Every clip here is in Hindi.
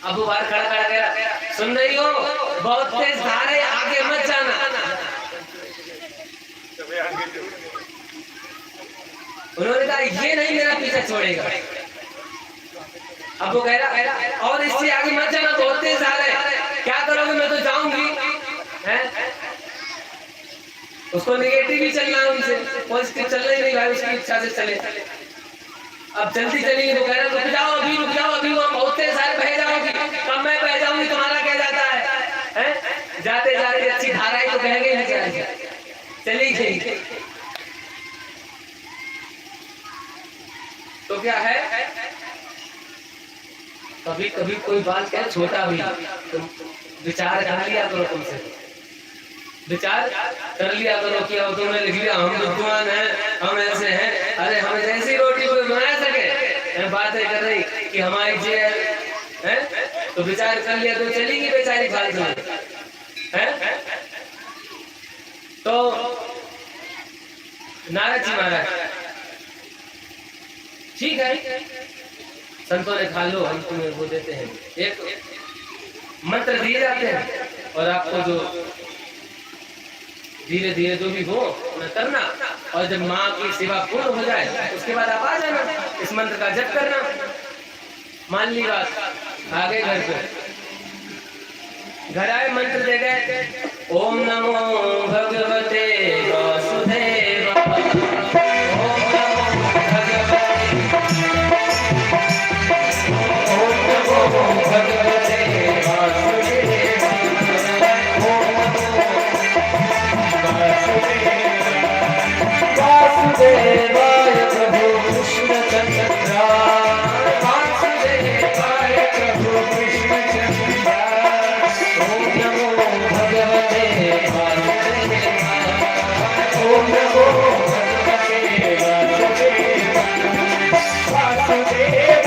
अब वो बाहर खड़ा खड़ा कह रहा, सुन रही हो, बहुत तेज धार है, आगे मत जाना। उन्होंने कहा ये नहीं मेरा पीछा छोड़ेगा। अब वो कह रहा और इससे आगे मत जाना, बहुत तेज धार है, क्या करोगे, मैं तो जाऊंगी। उसको नेगेटिव ही चलना है, उनसे पॉजिटिव चलना ही नहीं भाई, उसकी इच्छा से चले। अब जल्दी चलेंगे तो कह रहे रुक जाओ अभी, रुक जाओ अभी, वो बहुत तेज धार बह जाओगी, कब मैं बह जाऊंगी, तुम्हारा क्या जाता है? जाते जाते अच्छी धारा ही तो बह गई, चली गई। तो क्या है, कभी कभी कोई बात क्या छोटा भी तुम विचार कर लिया करो, तुमसे विचार कर लिया करो कि अब तुमने लिख लिया हम विद्वान हैं, हम ऐसे हैं, अरे हमें जैसी रोटी को बना सके, बातें कर रही कि हमारी जे है, तो विचार कर लिया तो चलेगी बेचारी फालतू है। तो नारद जी महाराज ठीक है, संतों ने खा लो, हम तुम्हें वो देते हैं, एक मंत्र दिए जाते हैं और आपको जो धीरे धीरे जो भी हो करना, और जब माँ की सेवा पूर्ण हो जाए उसके बाद आप आ जाना, इस मंत्र का जप करना। मान ली बात, आ गए घर पे, घर आए, मंत्र दे गए, ओम नमो भगवते वासुदेव, ओम नमो भगवते, ओम नमो भगवते वासुदेव, वासुदेवाय प्रभु कृष्ण चंद्रा, वासुदेवाय प्रभु कृष्ण चंद्रा, ओम नमो भगवते वासुदेवाय, ओम नमो भगवते वासुदेवाय, वासुदेवाय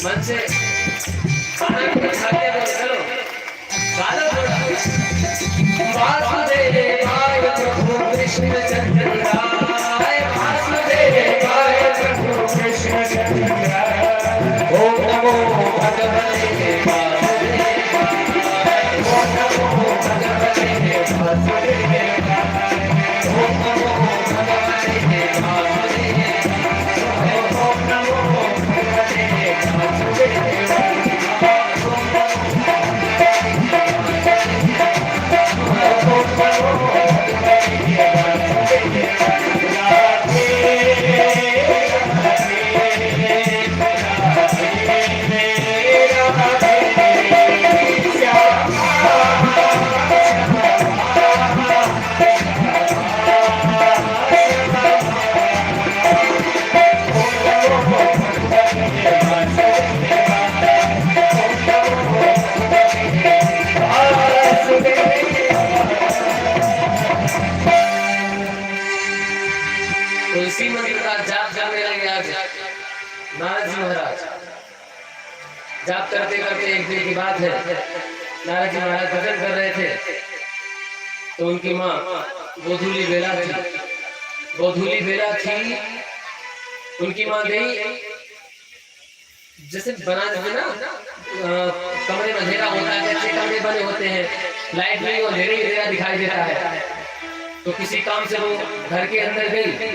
मन से खाना भी खा लिया करो, चलो गालो वासुदेवाय प्रभु कृष्ण चंद्रा, वासुदेवाय प्रभु कृष्ण चंद्रा, ओम नमो भगवते वासुदेवाय, ओम नमो भगवते वासुदेवाय, ओम नमो भगवते वासुदेवाय, ओम नमो भगवते वासुदेवाय। इसी मंत्र का जाप करने लगे आज नारद जी महाराज। जाप करते करते एक दिन की बात है, नारद जी महाराज भजन कर रहे थे तो उनकी माँ गोधूली बेला थी, गोधूली बेला थी, उनकी माँ गई, जैसे बना देते ना कमरे में अंधेरा होता है, अच्छे कमरे बने होते हैं, लाइट नहीं हो, अंधेरा ही अंधेरा दिखाई देता है, तो किसी काम से वो घर के अंदर गई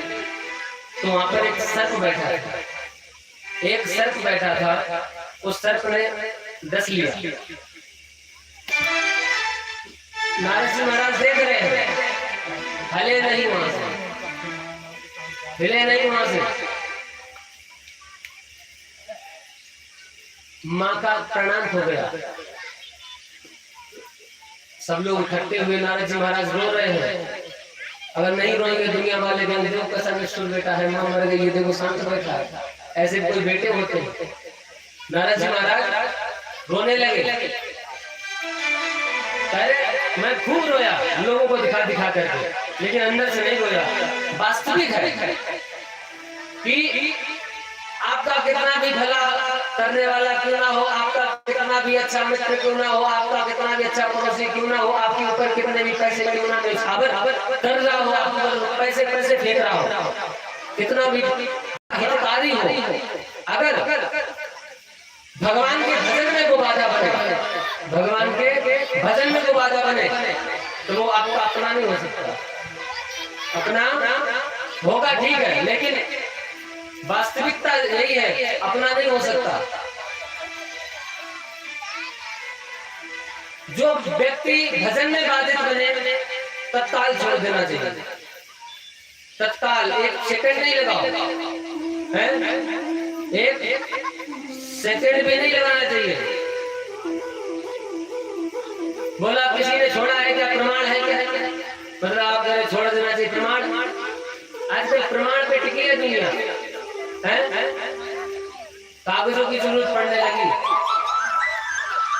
तो वहां पर एक सर्प बैठा था, एक सर्प बैठा था, उस सर्प ने डस लिया। नारद जी महाराज देख रहे हैं, हिले नहीं वहां से, हिले नहीं वहां से। माँ का प्रणाम हो गया, सब लोग इकट्ठे हुए, नारद जी महाराज रो रहे हैं। अगर नहीं रोएंगे दुनिया वाले कहेंगे देखो कैसा निष्ठुर बेटा है, माँ मर गई, ये देखो शांत बैठा है। ऐसे कोई बेटे होते हैं। नारद जी महाराज रोने लगे, अरे मैं खूब रोया लोगों को दिखा दिखा करके, लेकिन अंदर से नहीं रोया। वास्तविक है कि आपका कितना भी भला करने वाला क्यों ना हो, आपका कितना भी अच्छा मित्र क्यों ना हो, आपका कितना भी अच्छा पड़ोसी क्यों ना हो, आपके ऊपर कितने भी पैसे क्यों ना कर रहा हो, आप पैसे पैसे फेंक रहा हो, कितना भी हितकारी हो, अगर भगवान के भजन में वो बाधा बने, भगवान के भजन में वो बाधा बने तो वो आपका अपना नहीं हो सकता। अपना होगा ठीक है, लेकिन वास्तविकता यही है, अपना नहीं हो सकता। जो व्यक्ति भजन में बाधित बने तत्काल छोड़ देना चाहिए, तत्काल, एक सेकंड नहीं लगाओ, एक सेकंड भी नहीं लगाना चाहिए। बोला किसी ने छोड़ा है क्या, प्रमाण है क्या, मतलब आप छोड़ देना चाहिए, प्रमाण। आजकल प्रमाण पे टिकी है दुनिया, कागजों की जरूरत पड़ने लगी।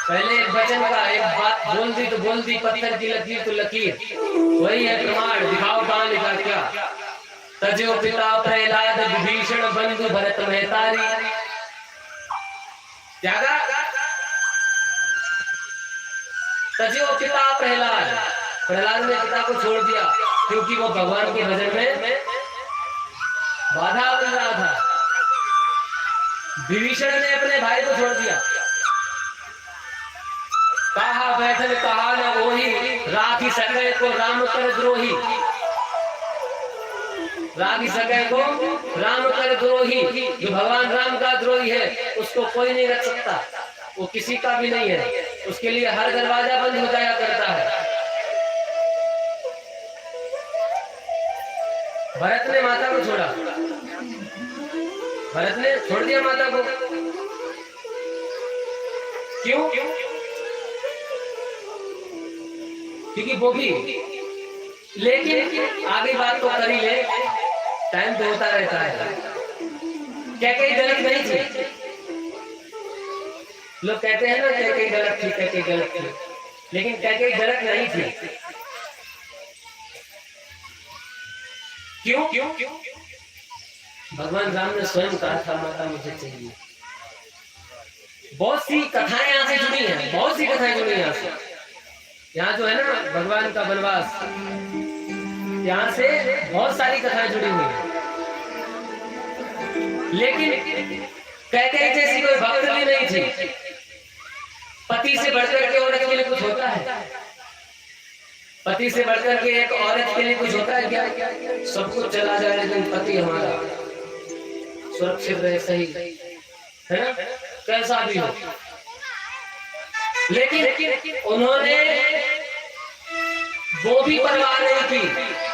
पहले एक वचन का, एक बात बोल दी तो बोल दी, पत्थर की लकीर तो लकीर, वही है प्रमाण। दिखाओ कहाँ लिखा क्या, तजो पिता प्रहलाद विभीषण बंधु भरत महतारी, त्यागा तजो पिता प्रहलाद, प्रहलाद ने पिता को छोड़ दिया क्योंकि वो भगवान के भजन में बाधा बन रहा था। विभीषण ने अपने भाई को छोड़ दिया, कहा बैठल कहा न ओही, राखी सके को राम कर द्रोही, राखी सके को राम कर द्रोही। जो भगवान राम का द्रोही है उसको कोई नहीं रख सकता, वो किसी का भी नहीं है, उसके लिए हर दरवाजा बंद हो जाया करता है। भरत ने माता को छोड़ा, भरत ने छोड़ दिया माता को, क्यों? क्योंकि वो भी, लेकिन आगे बात तो कर ही ले, टाइम तो होता रहता है। क्या कहीं गलत नहीं थी, लोग कहते हैं ना क्या कहीं गलत थी, क्या कहीं गलत थी, लेकिन क्या कहीं गलत नहीं थी। क्यों? भगवान राम ने स्वयं कहा था माता मुझे चाहिए। बहुत सी कथाएं यहाँ से जुड़ी हैं, बहुत सी कथाएं जुड़ी हैं यहाँ से। यहाँ जो है ना भगवान का वनवास, यहाँ से बहुत सारी कथाएं जुड़ी हुई हैं, लेकिन कैकेयी जैसी कोई भक्त भी नहीं थी। पति से बढ़कर के औरत के लिए कुछ होता है, पति से बढ़कर के एक औरत के लिए कुछ होता है क्या? सब कुछ चला जाए लेकिन पति हमारा सुरक्षित रहे, सही है ना, कैसा भी हो। लेकिन उन्होंने वो भी परवाह नहीं की,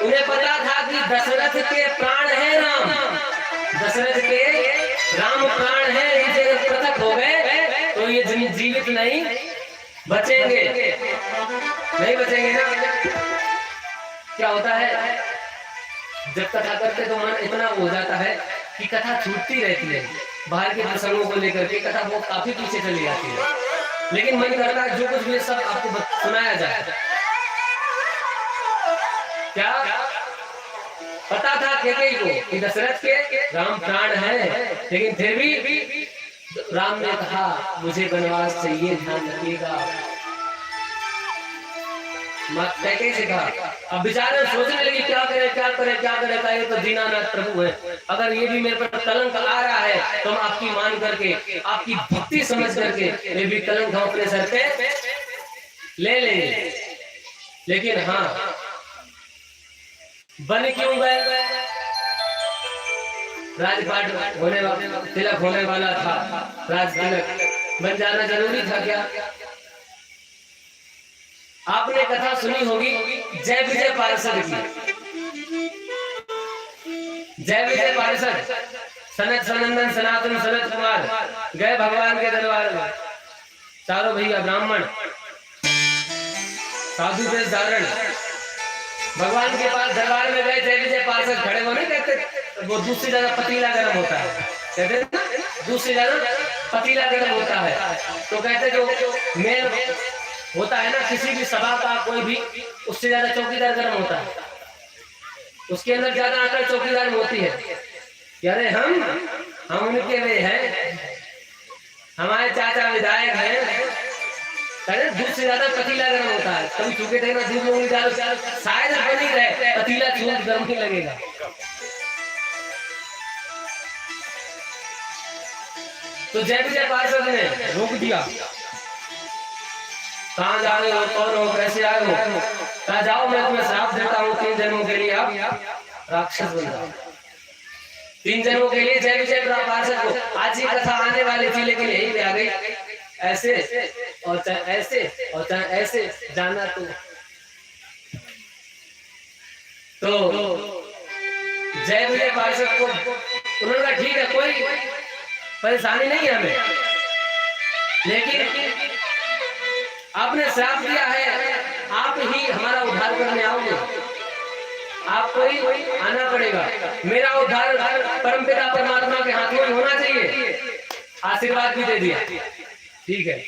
उन्हें पता था कि दशरथ के प्राण है राम, दशरथ के राम प्राण है, ये पृथक हो गए तो ये जीवित नहीं बचेंगे, नहीं बचेंगे ना। क्या होता है जब कथा करते तो मन इतना हो जाता है कि कथा छूटती रहती है, बाहर के प्रसंगों को लेकर के कथा वो काफी पीछे चली जाती है, लेकिन मन करता है जो कुछ भी सब आपको सुनाया जाए। क्या पता था कैकेयी को कि दशरथ के राम प्राण है, लेकिन फिर भी राम ने कहा मुझे वनवास चाहिए, ध्यान रखिएगा। कैकेयी से कहा। अब बेचारे सोचने लगी क्या करे क्या करे क्या करे, का ये तो दीनानाथ प्रभु है, अगर ये भी मेरे पर कलंक आ रहा है तो हम आपकी मान करके, आपकी भक्ति समझ करके ये भी कलंक हम अपने सर पे ले लेंगे। लेकिन हाँ, बन क्यों गए? राजपाट होने वाला, तिलक होने वाला था, राज तिलक बन जाना जरूरी था क्या? आपने कथा सुनी होगी जय विजय पार्षद की। जय विजय पार्षद सनत सनंदन सनातन सनत कुमार गए भगवान के दरबार में। चारों भैया ब्राह्मण साधु वेश धारण भगवान के पास दरबार में गए। जय विजय पार्षद खड़े हो, नहीं कहते वो दूध से ज्यादा पतीला गर्म होता है, कहते दूध से ज्यादा पतीला गर्म होता है। तो कहते जो मेन होता है ना किसी भी सभा का, कोई भी, उससे ज्यादा चौकीदार गर्म होता है, उसके अंदर ज्यादा आकर चौकीदार होती है। अरे हम उनके वे हैं, हमारे चाचा विधायक हैं, अरे दूध से ज्यादा पतीला गर्म होता है। कभी चूके थे ना दूध में उंगली डालो, शायद बनी रहे, पतीला चूक गर्म ही लगेगा। तो जय विजय पार्षद ने रोक दिया, कहाँ जा रहे हो, कौन हो, कैसे आए हो? कहा जाओ मैं तुम्हें श्राप देता हूँ, 3 जन्मों के लिए आप राक्षस बन जाओ। 3 जन्मों के लिए जय विजय पार्षद को आज ही कथा आने वाली थी, लेकिन यही पे आ गई। ऐसे और चाहे ऐसे और चाहे ऐसे जाना तो जय विजय पार्षद को उन्होंने कहा ठीक है, कोई परेशानी नहीं है हमें, लेकिन आपने श्राप दिया है, आप ही हमारा उद्धार करने आओगे, आपको ही आना पड़ेगा। मेरा उद्धार परमपिता परमात्मा के हाथों में होना चाहिए। आशीर्वाद भी दे दिया, ठीक है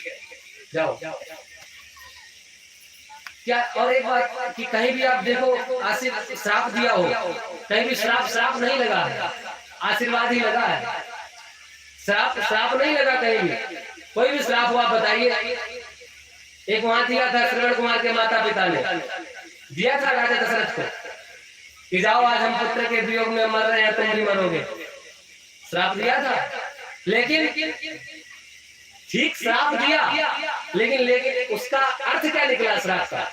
जाओ। क्या और एक बात कि कहीं भी आप देखो श्राप दिया हो, कहीं भी श्राप नहीं लगा है, आशीर्वाद ही लगा है। श्राप नहीं लगा कहीं भी। कोई भी श्राप हुआ बताइए। एक वहां दिया था श्रवण कुमार के माता पिता ने दिया था राजा दशरथ को कि जाओ आज हम पुत्र के वियोग में मर रहे हैं, तुम भी मरोगे, श्राप दिया था। लेकिन ठीक श्राप दिया, लेकिन उसका अर्थ क्या निकला श्राप का?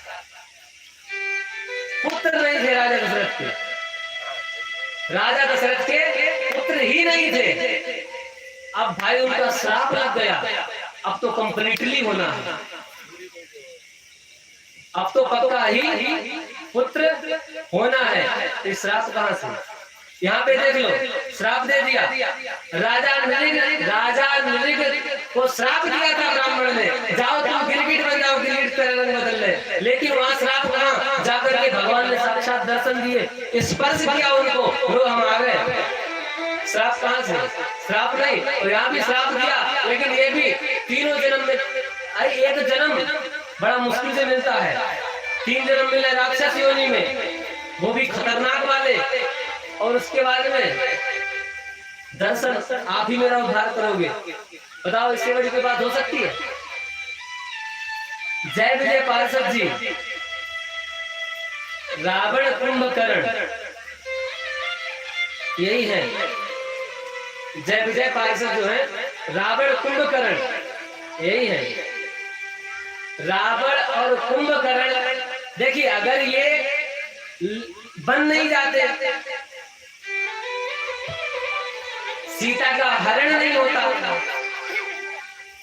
पुत्र नहीं थे राजा दशरथ के, राजा दशरथ के पुत्र ही नहीं थे। अब भाई उनका श्राप लग गया, अब तो कंप्लीटली होना है, अब तो पक्का ही पुत्र होना है। इस श्राप कहां से? यहाँ पे देख लो, श्राप दे दिया। राजा नृग को श्राप दिया था ब्राह्मण ने, जाओ तुम गिरगिट बन जाओ, गिरगिट का रंग बदल ले। लेकिन वहां श्राप कहां? जाकर के भगवान ने साक्षात दर्शन दिए, स्पर्श किया उनको, लो हम आ गए। श्राप कहां से? श्राप नहीं। और यहाँ भी श्राप दिया, लेकिन ये भी तीनों जन्म में, अरे एक जन्म बड़ा मुश्किल से मिलता है, 3 जन्म मिले राक्षस योनि में, वो भी खतरनाक वाले, और उसके बाद में दर्शन आप ही मेरा उद्धार करोगे। बताओ इससे बड़ी कोई बात हो सकती है? जय विजय पार्षद जी, रावण कुंभकर्ण यही है। जय विजय पार्षद जो है रावण कुंभकर्ण यही है। रावण और कुंभकर्ण, देखिए अगर ये बन नहीं जाते, सीता का हरण नहीं होता,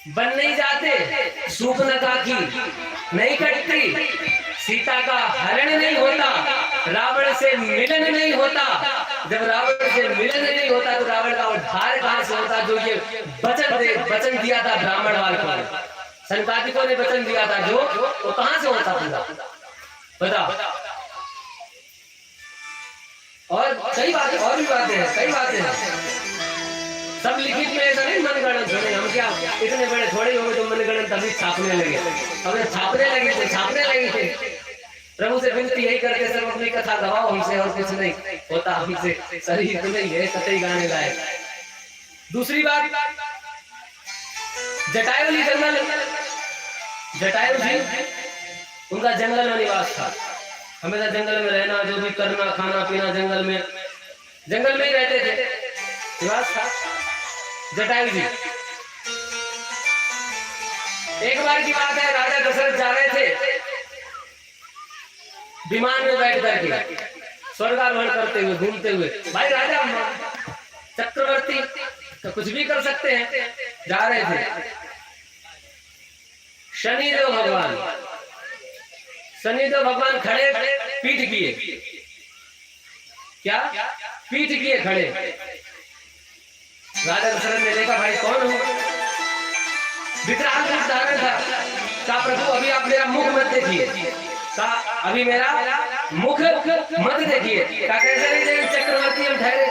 बन नहीं जाते, सूर्पनखा की नहीं कटती, सीता का हरण नहीं होता, रावण से मिलन नहीं होता। जब रावण से मिलन नहीं होता तो रावण का उद्धार कहां से होता? जो ये वचन दिया था ब्राह्मण वाल को, संकादिकों ने वचन दिया था, जो वो कहां से होता पूरा? बताओ। और कई बातें, और भी बातें हैं, कई बातें हैं, सब लिखित में ऐसा नहीं मनगढ़ंत होने। हम क्या इतने बड़े थोड़े हो गए तो मनगढ़ंत अभी छापने लगे, अब छापने लगे थे। प्रभु से विनती यही करके सब अपनी कथा गवाओ हमसे, और कुछ नहीं होता हमसे, शरीर तो नहीं है कतई गाने लायक। दूसरी बात, जटायु जी जंगल, जटायु जी उनका जंगल में निवास था, हमेशा जंगल में रहना, जो भी करना, खाना पीना जंगल में ही रहते थे, निवास था जटायु जी। एक बार की बात है, राजा दशरथ जा रहे थे विमान में बैठ करके, स्वर्गारोहण करते हुए, घूमते हुए। भाई राजा चक्रवर्ती तो कुछ भी कर सकते हैं, जा रहे थे। शनिदेव भगवान खड़े पीठ किए, क्या पीठ किए खड़े। राजा दशरथ ने देखा भाई कौन हो, विकराल रूप धारण था। कहा प्रभु अभी आप मेरा मुख मत देखिए, कहा अभी मेरा मुख मत देखिए। कहा कैसे नहीं देखेंगे, चक्रवर्ती हम ठहरे,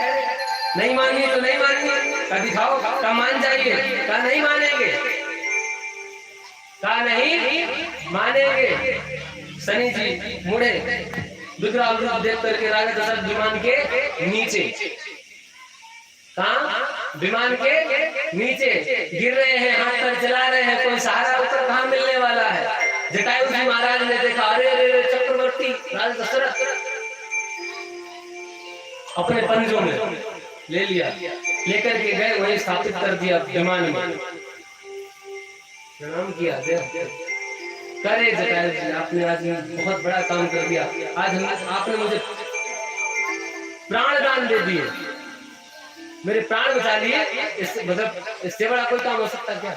नहीं मानिए तो नहीं मानिए, कहा दिखाओ, कहा मान जाइए, कहा नहीं मानेंगे, कहा नहीं मानेंगे। शनि जी मुड़े, विकराल रूप देख करके राजा दशरथ विमान के नीचे, कहा विमान के नीचे गिर रहे हैं, हाथ पर चला रहे हैं, कोई सहारा ऊपर कहाँ मिलने वाला है। जटायु जी महाराज ने देखा, अरे अरे चक्रवर्ती राजा दशरथ, अपने पंजों में ले लिया, लेकर के गए, वहीं स्थापित कर दिया विमान में, प्रणाम किया। करे जटायु जी आपने आज बहुत बड़ा काम कर दिया, आज आपने मुझे प्राण दान दे दिए, मेरे प्राण बचा लिए, इससे मतलब इससे बड़ा कोई काम हो सकता क्या।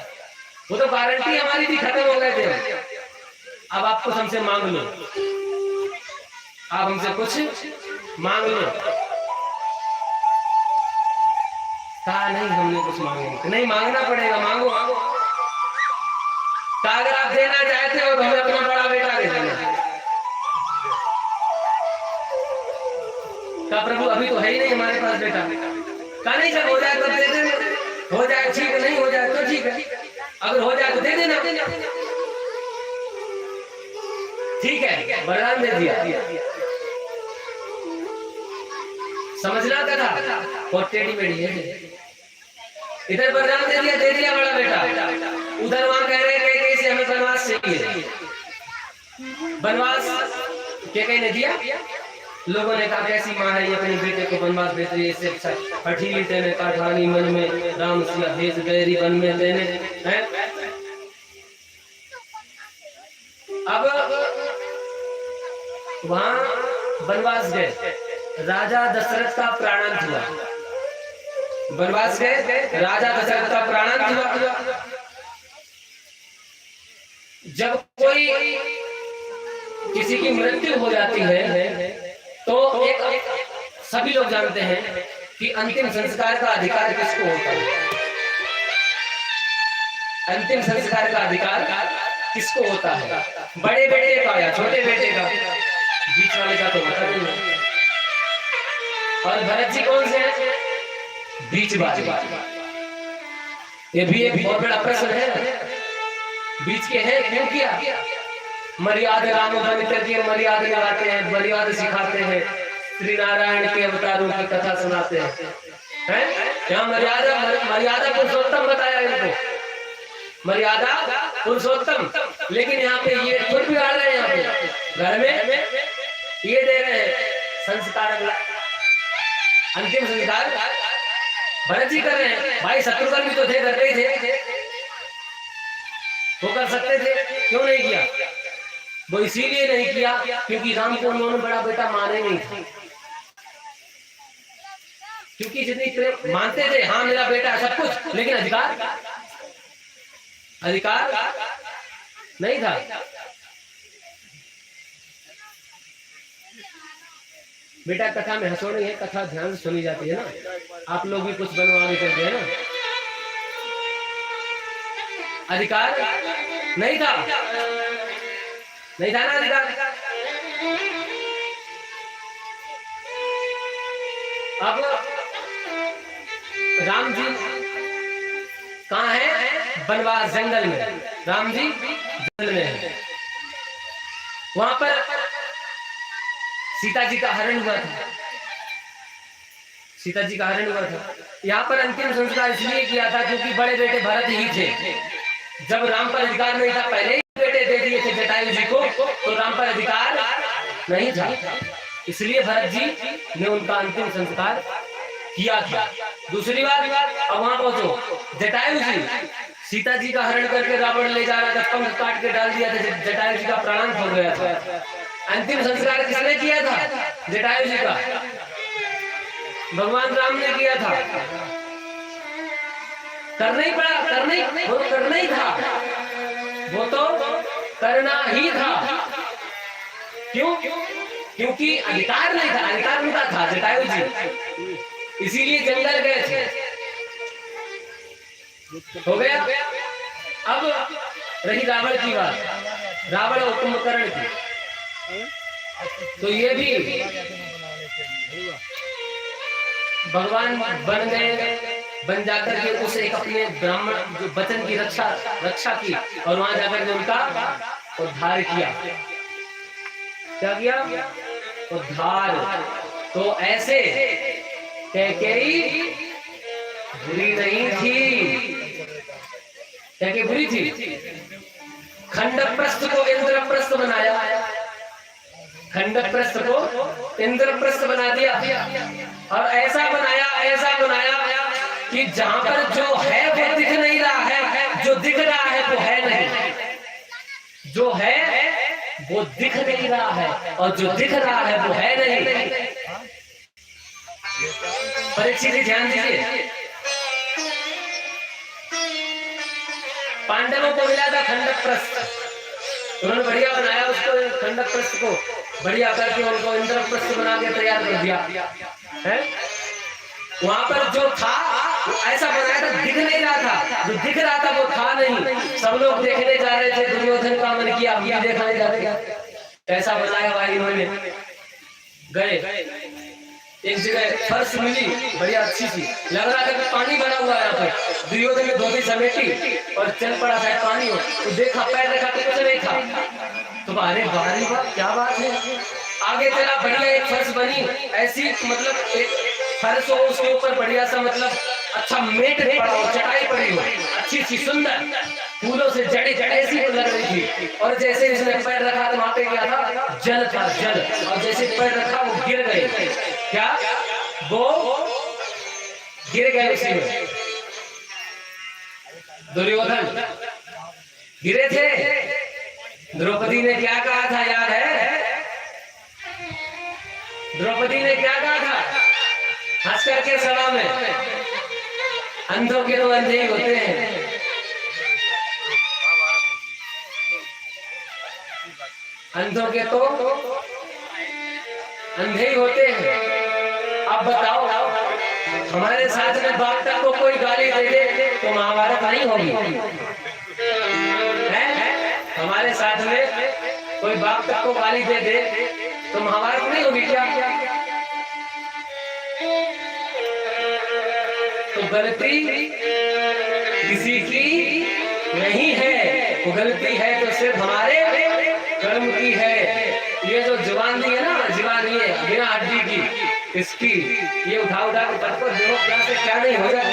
वो तो गारंटी हमारी भी खत्म हो गए थे, अब आप कुछ हमसे मांग लो, आप हमसे कुछ मांग लो। कहा नहीं हमने कुछ मांगे, नहीं मांगना पड़ेगा, मांगो मांगो। कहा अगर आप देना चाहते हो तो हमें अपना बड़ा बेटा दे देना। कहा प्रभु अभी तो है ही नहीं हमारे पास बेटा। कहा नहीं जब हो जाए तो दे देना, हो जाए ठीक है, नहीं हो जाए तो ठीक है, अगर हो जाए तो दे देना। ठीक है, वरदान दे दिया। समझना कथा और टेढ़ी मेढ़ी है। इधर वरदान दे दिया बड़ा बेटा, उधर वहां कह रहे हैं कैसे हमें बनवास चाहिए। बनवास क्या कहने दिया, लोगों ने कहा कैसी माँ है ये अपने बेटे को बनवास भेज रही है, इससे अच्छा हठीली तेने काठानी मन में राम सिया भेज गैरी वन में देने हैं। अब वहां बनवास गए, राजा दशरथ का प्राणांत हुआ। बनवास गए, राजा दशरथ का प्राणांत हुआ। जब कोई किसी की मृत्यु हो जाती है तो एक सभी लोग जानते हैं कि अंतिम संस्कार का अधिकार किसको होता है। अंतिम संस्कार का अधिकार किसको होता है, बड़े बेटे का या छोटे बेटे का, बीच वाले का तो पता नहीं। और भरत जी कौन से हैं, बीच वाले। ये भी एक बहुत बड़ा प्रश्न है, बीच के हैं क्यों किया। मर्यादा राम बन करके मर्यादा लगाते हैं, मर्यादा सिखाते हैं, श्री नारायण के अवतारों की कथा सुनाते हैं। यहाँ मर्यादा पुरुषोत्तम बताया इनको, मर्यादा पुरुषोत्तम। लेकिन यहाँ पे ये खुद बिगाड़ रहे हैं, यहाँ पे घर में ये दे रहे हैं संस्कार, अंतिम संस्कार भरत जी कर रहे हैं। भाई शत्रुघ्न भी तो थे, करते ही थे, वो कर सकते थे, क्यों नहीं किया। वो इसीलिए नहीं किया क्योंकि राम को उन्होंने बड़ा बेटा माने नहीं था, क्योंकि जितनी प्रेम मानते थे, हाँ मेरा बेटा सब कुछ, लेकिन अधिकार नहीं था। बेटा कथा में हंसो नहीं है, कथा ध्यान से सुनी जाती है ना, आप लोग भी कुछ बनवा के चलते हैं ना। अधिकार नहीं था ना अधिकार। अब राम जी कहाँ है, बनवास जंगल में, राम जी जंगल में है। वहां पर सीता जी का हरण हुआ था, सीता जी का हरण हुआ था। यहाँ पर अंतिम संस्कार इसलिए किया था क्योंकि बड़े बेटे भरत ही थे। जब राम पर अधिकार नहीं था, पहले ही बेटे दे दिए थे जटायु जी को, तो राम पर अधिकार नहीं था, इसलिए भरत जी ने उनका अंतिम संस्कार किया था। दूसरी बात, अब वहां पहुंचो, जटायु जी सीता जी का हरण करके रावण ले जा रहा था, पंख काट के डाल दिया था, जटायु जी का प्राण हो गया था। अंतिम संस्कार किसने किया था? जटायु जी का, भगवान राम ने किया था। करना ही पड़ा, वो तो करना ही था, वो तो करना ही था। क्यों? क्योंकि अधिकार नहीं था, अधिकार उनका था, जटायु जी, इसीलिए जंगल गए थे। हो गया। अब रही रावण की बात, रावण और कुंभकर्ण की, तो ये भी भगवान बन गए, बन जाकर के उस एक अपने ब्राह्मण जो वचन की रक्षा की, और वहां जाकर के उनका उद्धार किया। क्या किया? उद्धार। तो ऐसे कैकेयी बुरी नहीं थी, कैकेयी बुरी थी। खंडप्रस्थ को इंद्रप्रस्थ बनाया, खंडप्रस्थ को इंद्रप्रस्थ बना दिया, और ऐसा बनाया कि जहां पर जो है वो दिख नहीं रहा है, जो दिख रहा है वो है नहीं, जो है वो दिख नहीं रहा है, और जो दिख रहा है वो है नहीं। परीक्षित जी ध्यान दीजिए, पांडवों को मिला था खंडप्रस्थ, उन्होंने बढ़िया बनाया उसको, खंडप्रस्थ को बढ़िया करके उनको इंद्रप्रस्थ बना के तैयार कर दिया है। वहां पर जो था ऐसा बनाया था, दिख नहीं रहा था, जो दिख रहा था वो था नहीं। सब लोग देखने जा रहे थे, दुर्योधन का मन किया हम भी देखने जा रहे थे, ऐसा बनाया भाई इन्होंने। गए एक जगह फर्श मिली बढ़िया अच्छी सी, लग रहा था कि पानी भरा हुआ है यहाँ पर। दुर्योधन ने धोती समेटी और चल पड़ा था पानी हो, तो देखा पैर देखा तो कुछ नहीं था, तो अरे बारी बात क्या बात है। आगे चला, बढ़िया एक फर्श बनी ऐसी, मतलब एक फर्श हो, उसके ऊपर बढ़िया सा मतलब अच्छा मेट पड़ा हो, चटाई पड़ी हो अच्छी सी सुंदर, फूलों से जड़े सी लग रही थी। और जैसे इसने पैर रखा तो वहां पे क्या था? जल था, जल। और जैसे पैर रखा वो गिर गए, क्या वो गिर गए उसी में। दुर्योधन गिरे थे। द्रौपदी ने क्या कहा था याद है? द्रौपदी ने क्या कहा था हंस करके सभा में? अंधों के तो अंधे ही होते हैं। अंधों के तो अंधे ही होते हैं। अब बताओ, हमारे साथ में बाप तक को कोई गाली दे दे तो महाभारत नहीं होगी? हमारे साथ में कोई बाप तक को गाली दे दे तो महाभारत नहीं होगी क्या? तो गलती किसी की नहीं है, वो गलती है तो सिर्फ हमारे कर्म की है। ये जो जुबान दी है ना, जुबान ये बिना हड्डी की, इसकी ये उठा के पटको देखो क्या से क्या नहीं हो जाए।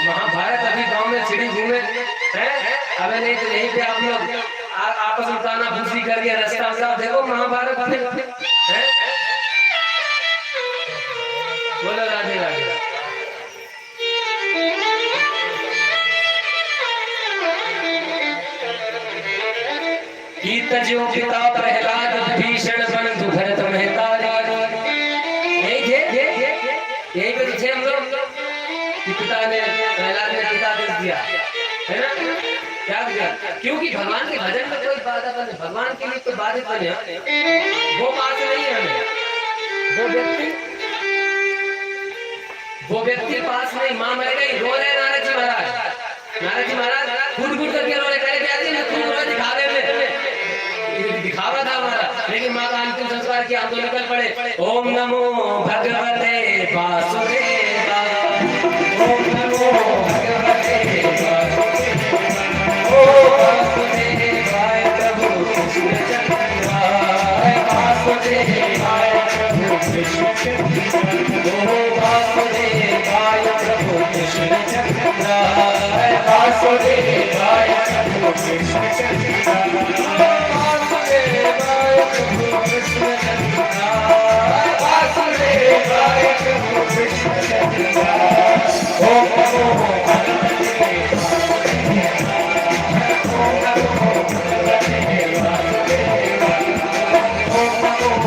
महाभारत अभी गांव में छिड़ी घूमे हैं, अबे नहीं तो यहीं पे आप लोग आपस में ताना भूसी करके रास्ता में देखो महाभारत है। बोलो राधे राधे। जो पिता प्रहलाद भीषण बंधु भरत मेहता, यही पे थे हम लोग कि पिता ने प्रहलाद ने पिता दे दिया है ना, क्या दिया? क्योंकि भगवान के भजन में कोई बाधा बने, भगवान के लिए कोई बाधित बने वो बात नहीं है हमें। वो व्यक्ति पास नहीं, मां मर गई रो रहे नारद जी महाराज कूद करके रो रहे, दिखावे में दिखावा था हमारा, लेकिन माँ का अंतिम संस्कार किया हम तो निकल पड़े। ओम नमो भगवते वासुदेवाय, ओम नमो भगवते वासुदेवाय, प्रभु कृष्ण चंद्राय वासुदेवाय, प्रभु वासुदेवाय प्रभु कृष्ण चंद्राय वासुदेवाय प्रभु कृष्ण चंद्राय वासुदेवाय प्रभु कृष्ण चंद्राय वासुदेवाय प्रभु कृष्ण चंद्राय ओम नमो भगवते ओम नमो भगवते वासुदेवाय ओम नमो भगवते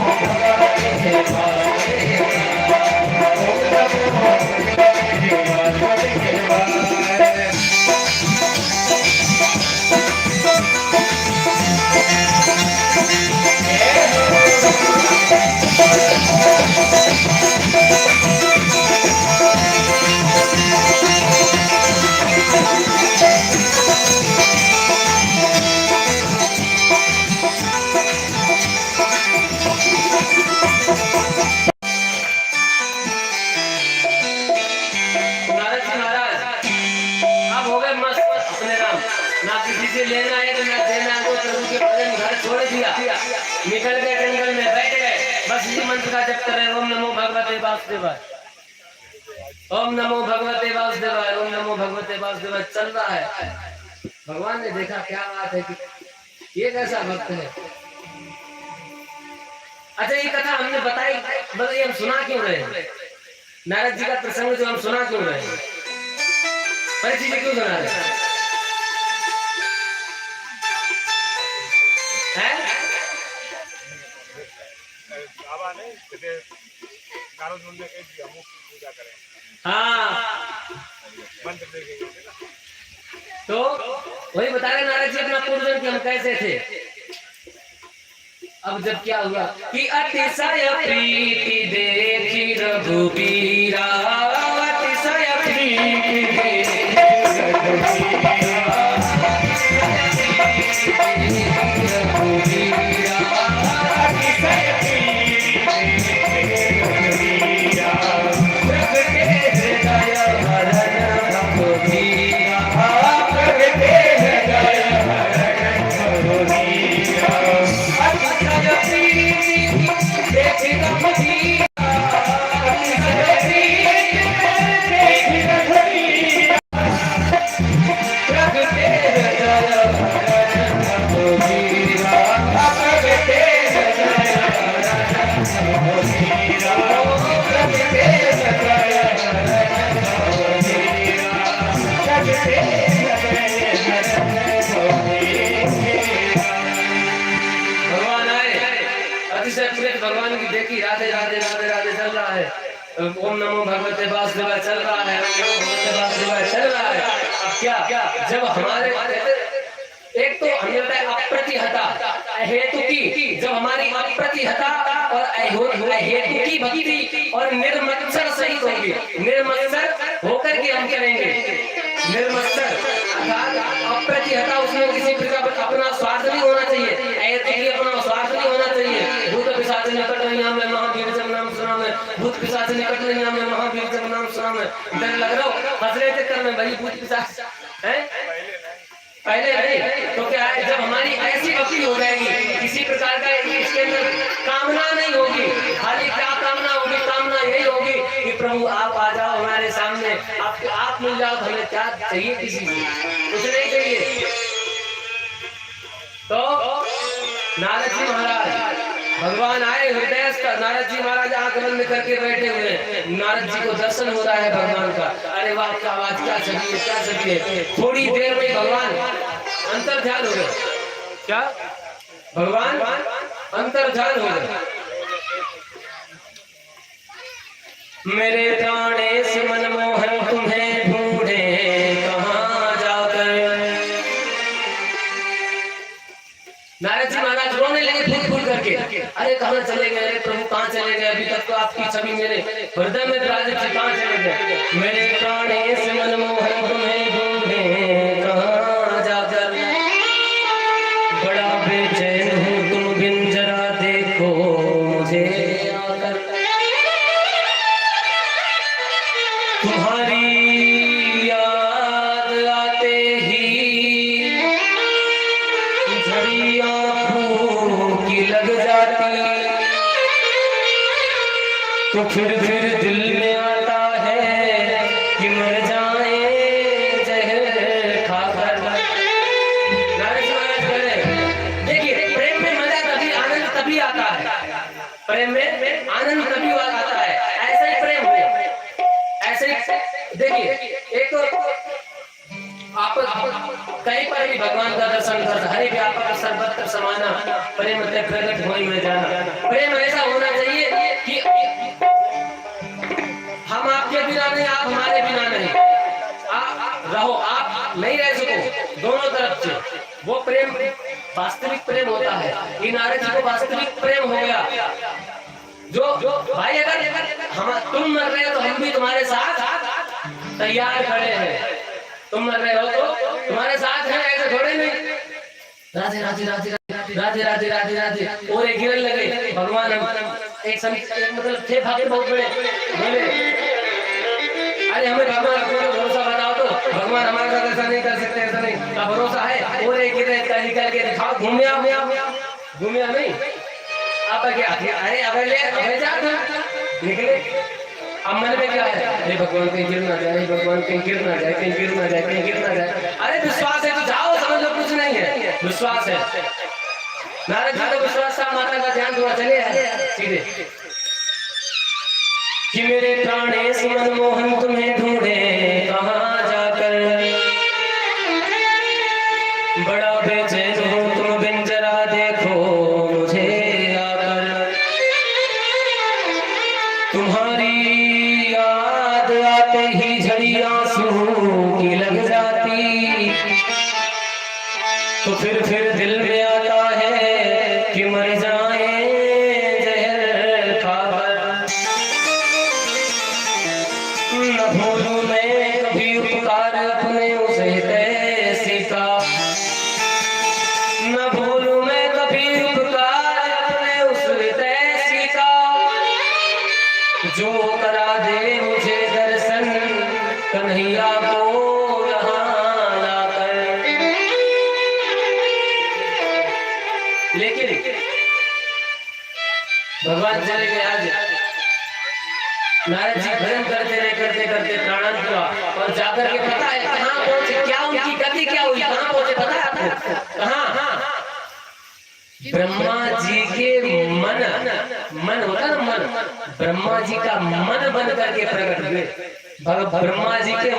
लेना है तो ना देना है, तो प्रभु के भजन घर छोड़ दिया, निकल गए जंगल में बैठ गए, बस इसी मंत्र का जप कर रहे हैं, ओम नमो भगवते वासुदेवाय, ओम नमो भगवते वासुदेवाय, ओम नमो भगवते वासुदेवाय चल रहा है। भगवान ने देखा क्या बात है कि ये कैसा भक्त है। अच्छा ये कथा हमने बताई, बताइए हम सुना क्यों रहे हैं? नारद जी का प्रसंग जो हम सुना क्यों रहे हैं? परीक्षित जी क्यों सुना रहे हैं? हाँ तो वही बता रहे नारद जी अपना पूर्वजन्म कि हम कैसे थे। अब जब क्या हुआ कि अतिशय प्रीति देखी रघुबीरा, अतिशय प्रीति देखी रघुबीरा, अतिशय भगवान की देखी राधे राधे राधे राधे चल रहा है, ओम नमो भगवते वासुदेवाय चल रहा है, ओम नमो भगवते वासुदेवाय चल रहा है। अब क्या जब हमारे एक तो हमें अप्रतिहता हेतु की, जब हमारी अप्रतिहता और हेतु की भक्ति और निर्मत्सर सहित होगी, निर्मत्सर होकर के हम करेंगे, निर्मत्सर अप्रतिहता, उसमें किसी प्रकार अपना स्वार्थ नहीं होना चाहिए, हेतु की अपना स्वार्थ नहीं होना चाहिए। भूत पिशाच निकट नहीं हमें महावीर जब नाम सुना में, भूत पिशाच निकट नहीं हमें महावीर जब नाम सुना में, डर लग रहा हो फंसरे चक्कर में भाई भूत पिशाच है पहले नहीं तो क्या है, जब हमारी ऐसी भक्ति हो जाएगी किसी प्रकार का इसके अंदर कामना नहीं होगी, खाली क्या कामना होगी, कामना यही होगी कि प्रभु आप आ जाओ हमारे सामने, आप मिल जाओ, हमें क्या चाहिए, किसी से कुछ नहीं चाहिए। तो नारद जी महाराज भगवान आए हृदयस्थ, नारद जी महाराज आंख बंद करके बैठे हुए हैं, नारद जी को दर्शन हो रहा है भगवान का। अरे वाह क्या बात, क्या चाहिए, क्या चाहिए। थोड़ी देर में भगवान अंतर्ध्यान हो गए, क्या भगवान अंतर्ध्यान हो गए। मेरे प्राणेश मनमोहन तुम्हें ढूंढे कहाँ जाकर। नारद जी महाराज रोने लगे फूट फूट करके, अरे कहाँ चले गए, अरे प्रभु कहाँ चले गए, अभी तक तो आपकी छवि मेरे हृदय में विराजित थी, कहाँ चले गए। मेरे प्राणेश मनमोहन तुम्हें ढूंढे कहाँ जाकर, बड़ा बेचैन हूँ तुम बिन जरा देखो मुझे आकर। तुम्हारी याद आते ही झड़ी आँखों की लग जाती, तो फिर दिल में आता है कि मर जाए जहर खाकर। देखिए प्रेम में मजा तभी, आनंद तभी आता है, प्रेम में आनंद तभी आता है। ऐसा ही प्रेम हो, ऐसे ही देखिए एक तो आप कहीं पर भी भगवान का दर्शन कर, हरि व्यापक सर्वत्र समाना प्रेम प्रकट होई में जाना। प्रेम ऐसा होना चाहिए कि हम आपके बिना नहीं, आप हमारे बिना नहीं, आप रहो, आप नहीं रह सको, दोनों तरफ से वो प्रेम वास्तविक प्रेम होता है। इन नारद जी को वास्तविक प्रेम हो गया, जो भाई अगर हम तुम मर रहे हो तो हम भी तुम्हारे साथ तैयार खड़े हैं, तुम मर रहे हो तो तुम्हारे साथ हैं, ऐसे थोड़े नहीं। राधे राधे राधे राधे राधे राधे राधे और एक गिरन लगे भगवान। एक मतलब थे भागे बहुत बड़े, बोले अरे हमें भगवान को भरोसा बताओ तो भगवान हमारे साथ ऐसा नहीं कर सकते, ऐसा नहीं का भरोसा है। और एक गिरन निकल के दिखाओ, घूमिया नहीं आप क्या, अरे अबे जा निकले। अब मन में क्या है, अरे भगवान कहीं गिर ना जाए, भगवान कहीं गिर ना जाए, कहीं गिर ना जाए, कहीं गिर ना जाए। अरे विश्वास है तो जाओ, समझ लो कुछ नहीं है, विश्वास है। नारद जी का विश्वास था, माता का ध्यान थोड़ा चले सीधे कि मेरे प्राणेश मनमोहन तुम्हें ढूंढे कहाँ जाकर, बड़ा बेचैन हूँ तुम बिन जरा देखो मुझे आकर। तुम्हारी याद आते ही झड़ी आंसू की लग जाती, तो फिर दिल में आता है कि मर जाए जहर खाकर। न भूलूं मैं कभी उपकार अपने उस हितैषी का, न भूलूं मैं कभी उपकार अपने उस हितैषी का, जो करा दे मुझे दर्शन कन्हैया को यहाँ लाकर। लेकिन भगवान चले गए। आज नारद जी भजन करते प्राणांत हुआ और जाकर के पता है कहाँ पहुंचे, क्या उनकी गति क्या हुई, कहाँ पहुंचे पता है आपको? कहाँ? ब्रह्मा जी के मन होता ना, मन ब्रह्मा जी का मन बन करके प्रकट हुए। ब्रह्मा जी के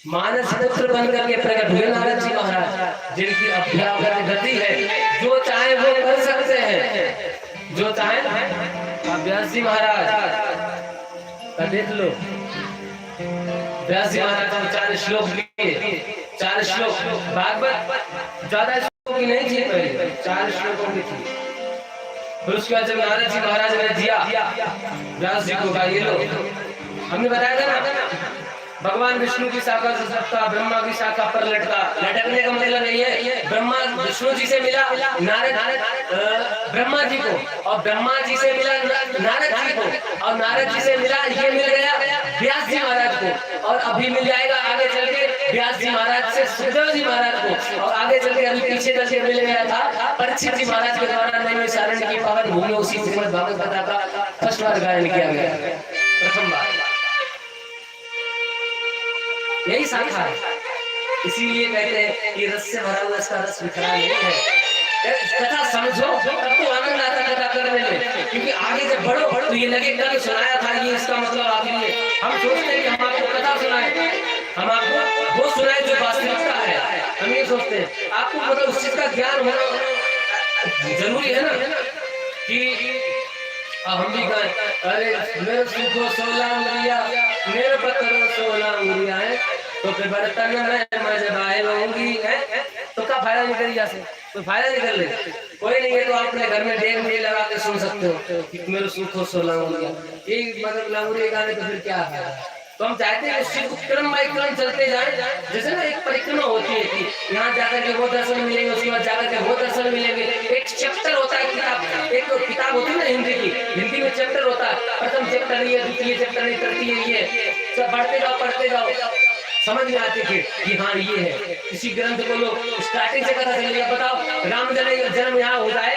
मानस पुत्र बन करके प्रकट हुए नारद जी महाराज, जिनकी अभ्यागत गति है, जो चाहे वो कर सकते हैं, जो चाहे। व्यास जी महाराज का देख लो, व्यास जी महाराज को 4 श्लोक लिए, 4 श्लोक भागवत ज्यादा श्लोक की नहीं थी, पहले 4 श्लोकों की थी। फिर उसके बाद जब नारद जी महाराज ने दिया व्यास जी को, ये लो, हमने बताया था ना भगवान विष्णु की शाखा से सबका, ब्रह्मा की शाखा पर लटकने का मतलब नहीं है। ब्रह्मा विष्णु जी से मिला नारद ब्रह्मा जी को, और ब्रह्मा जी से मिला नारद जी को, और नारद जी से मिला, ये मिल गया व्यास जी महाराज को, और अभी मिल जाएगा आगे चल के व्यास जी महाराज से सुखदेव जी महाराज को, और आगे चल के अभी पीछे चल के मिल गया था परीक्षित जी महाराज के द्वारा नैमिष सारण की पावन भूमि उसी श्रीमद् भागवत कथा का फर्स्ट बार गायन किया गया, प्रथम बार। यही शाखा है, इसीलिए कहते हैं कि रस से भरा हुआ इसका रस बिखरा नहीं है। कथा समझो तब तो आनंद आता कथा करने में, क्योंकि आगे जब बढ़ो तो ये लगेगा कि सुनाया था, ये इसका मतलब आखिर हम सोचते हैं कि हम आपको कथा सुनाए, हम आपको वो सुनाए जो वास्तविकता है, हम ये सोचते हैं। आपको मतलब उस चीज का ज्ञान होना जरूरी है ना, कि हम भी गाएं, अरे मेरे सुखो 16 उंगलियां, मेरे पत्थरों 16 उंगलियां है, तो फिर बर्तन में मजबाए होंगी है, तो क्या फायदा निकल जाए, कोई फायदा निकल ले, कोई नहीं है। तो आप अपने घर में डेग में लगा के सुन सकते हो कि मेरे सुखो 16 उंगलियां, एक मतलब लांगुरी गाने तो फिर क्या है। तो हम चाहते हैं उस चीज को क्रम बाय क्रम चलते जाए, जैसे ना एक परिक्रमा होती है कि यहाँ जाकर के वो दर्शन मिलेंगे, उसके बाद जाकर के वो दर्शन मिलेंगे। एक चैप्टर होता है किताब, एक तो किताब होती है ना हिंदी की, हिंदी में चैप्टर होता है, प्रथम चैप्टर ये, द्वितीय चैप्टर नहीं, तृतीय ये, सब पढ़ते जाओ समझ में आते थे कि हाँ ये है। इसी ग्रंथ को लोग स्टार्टिंग से कथा चलेगा। बताओ राम जन्म यहाँ हो जाए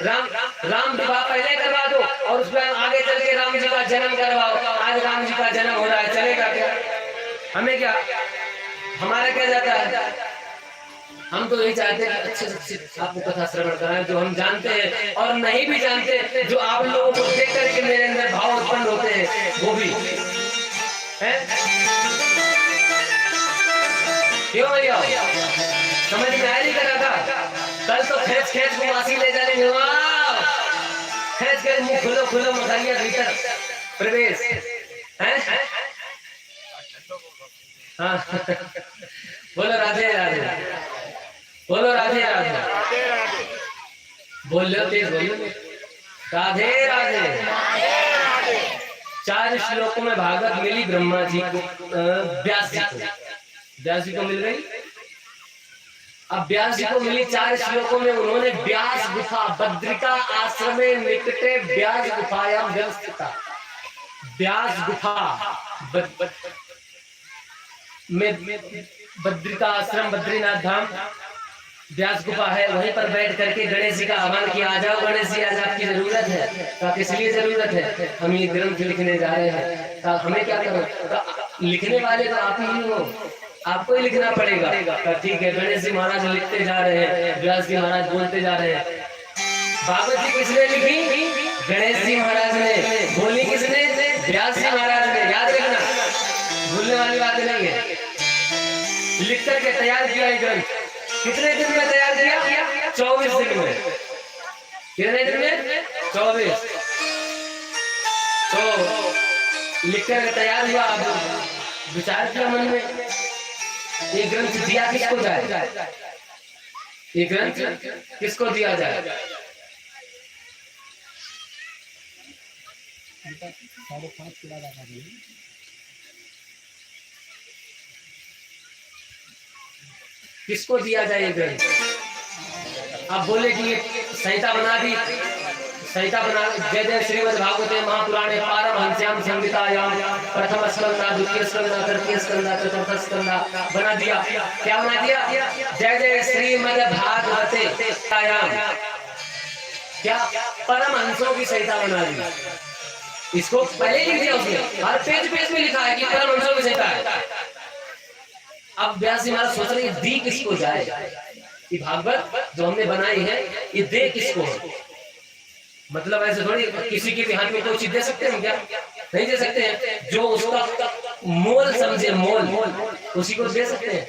राम विवाह पहले करवा दो और उसमें आगे चल के राम जी का जन्म करवाओ। आज राम जी का जन्म हो रहा है, चलेगा क्या? हमें क्या, हमारा क्या जाता है? हम तो यही चाहते हैं कि अच्छे से आपको कथा श्रवण कराएं जो हम जानते हैं, और नहीं भी जानते जो आप लोगों को देख करके मेरे अंदर भाव उत्पन्न होते हैं वो भी है। क्यों भैया, समझ में आया नहीं कर रहा था? कल तो खेच खेच को मासी ले जाने, खेच खेच मुंह खुलो खुलो मखाइया भीतर प्रवेश है। हाँ बोलो राधे राधे, बोलो राधे राधे, बोलो तेज बोलो राधे राधे। 4 श्लोकों में भागवत मिली ब्रह्मा जी को, व्यास जी को मिल गई। अब व्यास जी को मिली 4 श्लोकों में, उन्होंने व्यास गुफा बद्रिका आश्रम में निकटे व्यास गुफायाम व्यवस्थिता, व्यास गुफा में बद्रिका आश्रम बद्रीनाथ धाम व्यास गुफा है, वहीं पर बैठ करके गणेश जी का आह्वान किया, आ जाओ गणेश जी, आज आपकी जरूरत है। तो किस लिए जरूरत है? हम ये ग्रंथ लिखने जा रहे हैं, तो हमें क्या करो? तो लिखने वाले तो आप ही हो, आपको ही लिखना पड़ेगा। तो ठीक है, गणेश जी महाराज लिखते जा रहे हैं, व्यास जी महाराज बोलते जा रहे हैं। भागवत जी किसने लिखी? गणेश जी महाराज ने। बोली किसने? व्यास जी महाराज ने। याद रखना, भूलने वाली बात नहीं है। लिख करके तैयार किया ये ग्रंथ। कितने दिन में तैयार किया? 24 दिन में। कितने दिन में? 24। तो लिख कर तैयार हुआ। विचार किया मन में, ये ग्रंथ दिया किसको जाए? ये ग्रंथ किसको दिया जाए? किसको दिया जाए ये ग्रंथ? आप बोले कि ये संहिता बना दी, संहिता बना, जय जय श्रीमद् भागवते महापुराणे पारमहंस्याम संहितायाम प्रथम स्कंदा द्वितीय स्कंदा तृतीय स्कंदा चतुर्थ स्कंदा बना दिया। क्या बना दिया? जय जय श्रीमद् भागवते क्या परमहंसों की संहिता बना दी। इसको पहले लिख दिया उसने, हर पेज पेज में लिखा है कि परमहंसों की संहिता है। अब व्यास जी महाराज सोच रहे दी किसको जाए? ये भागवत जो हमने बनाई है ये दे किसको? मतलब ऐसे थोड़ी किसी के भी हाथ में कोई चीज दे सकते हैं क्या? नहीं दे सकते हैं। जो उसका मोल समझे, मोल उसी को दे सकते हैं।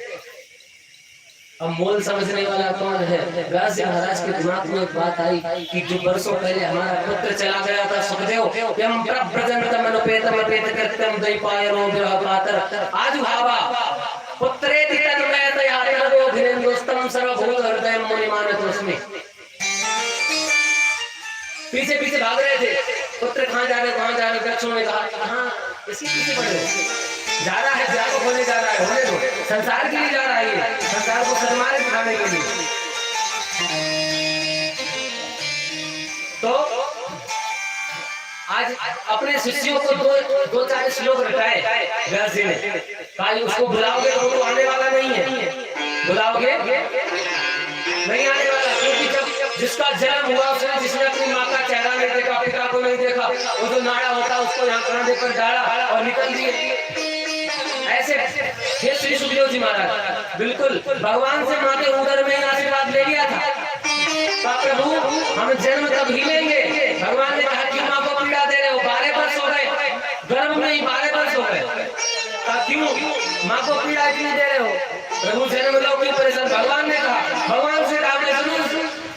अब मोल समझने वाला कौन है? व्यास जी महाराज के दिमाग में एक बात आई कि जो वर्षों पहले हमारा पुत्र चला गया था सुखदेव, यम प्रव्रजन्तम अनुपेतम अपेत कृत्यम द्वैपायनो विरह कातर आजुहावा पुत्रेति तन्मयतया तदोभिनेन्दुस्तम सर्वभूत हृदयं मुनिमानतोऽस्मि। पीछे पीछे भाग रहे थे, पुत्र कहाँ जा रहे, कहाँ जा रहे? वृक्षों ने कहा कहाँ इसके पीछे पड़े हो? जा रहा है, जाको खोने जा रहा है, होने दो, संसार के लिए जा रहा है, संसार को सन्मान दिखाने के लिए। तो आज अपने शिष्यों को दो 4 श्लोक रटाए व्यास जी ने। कहा उसको बुलाओगे तो वो आने वाला नहीं है, बुलाओगे नहीं आने वाला, क्योंकि जब जिसका जन्म हुआ उसने, जिसने अपनी माँ का चेहरा नहीं देखा, पिता को नहीं देखा, वो जो नाड़ा होता उसको यहाँ कंधे पर डाला और निकल दिए। ऐसे हे श्री सुखदेव जी महाराज बिल्कुल भगवान से माँ के उदर में आशीर्वाद ले लिया था। प्रभु हम जन्म तब ही लेंगे। भगवान ने कहा क्यों माँ को पीड़ा दे रहे हो? 12 वर्ष हो गए, गर्भ में ही 12 वर्ष हो गए, क्यों माँ को पीड़ा क्यों दे रहे हो? प्रभु जन्म लो, क्यों परेशान? भगवान ने कहा, भगवान से जरूर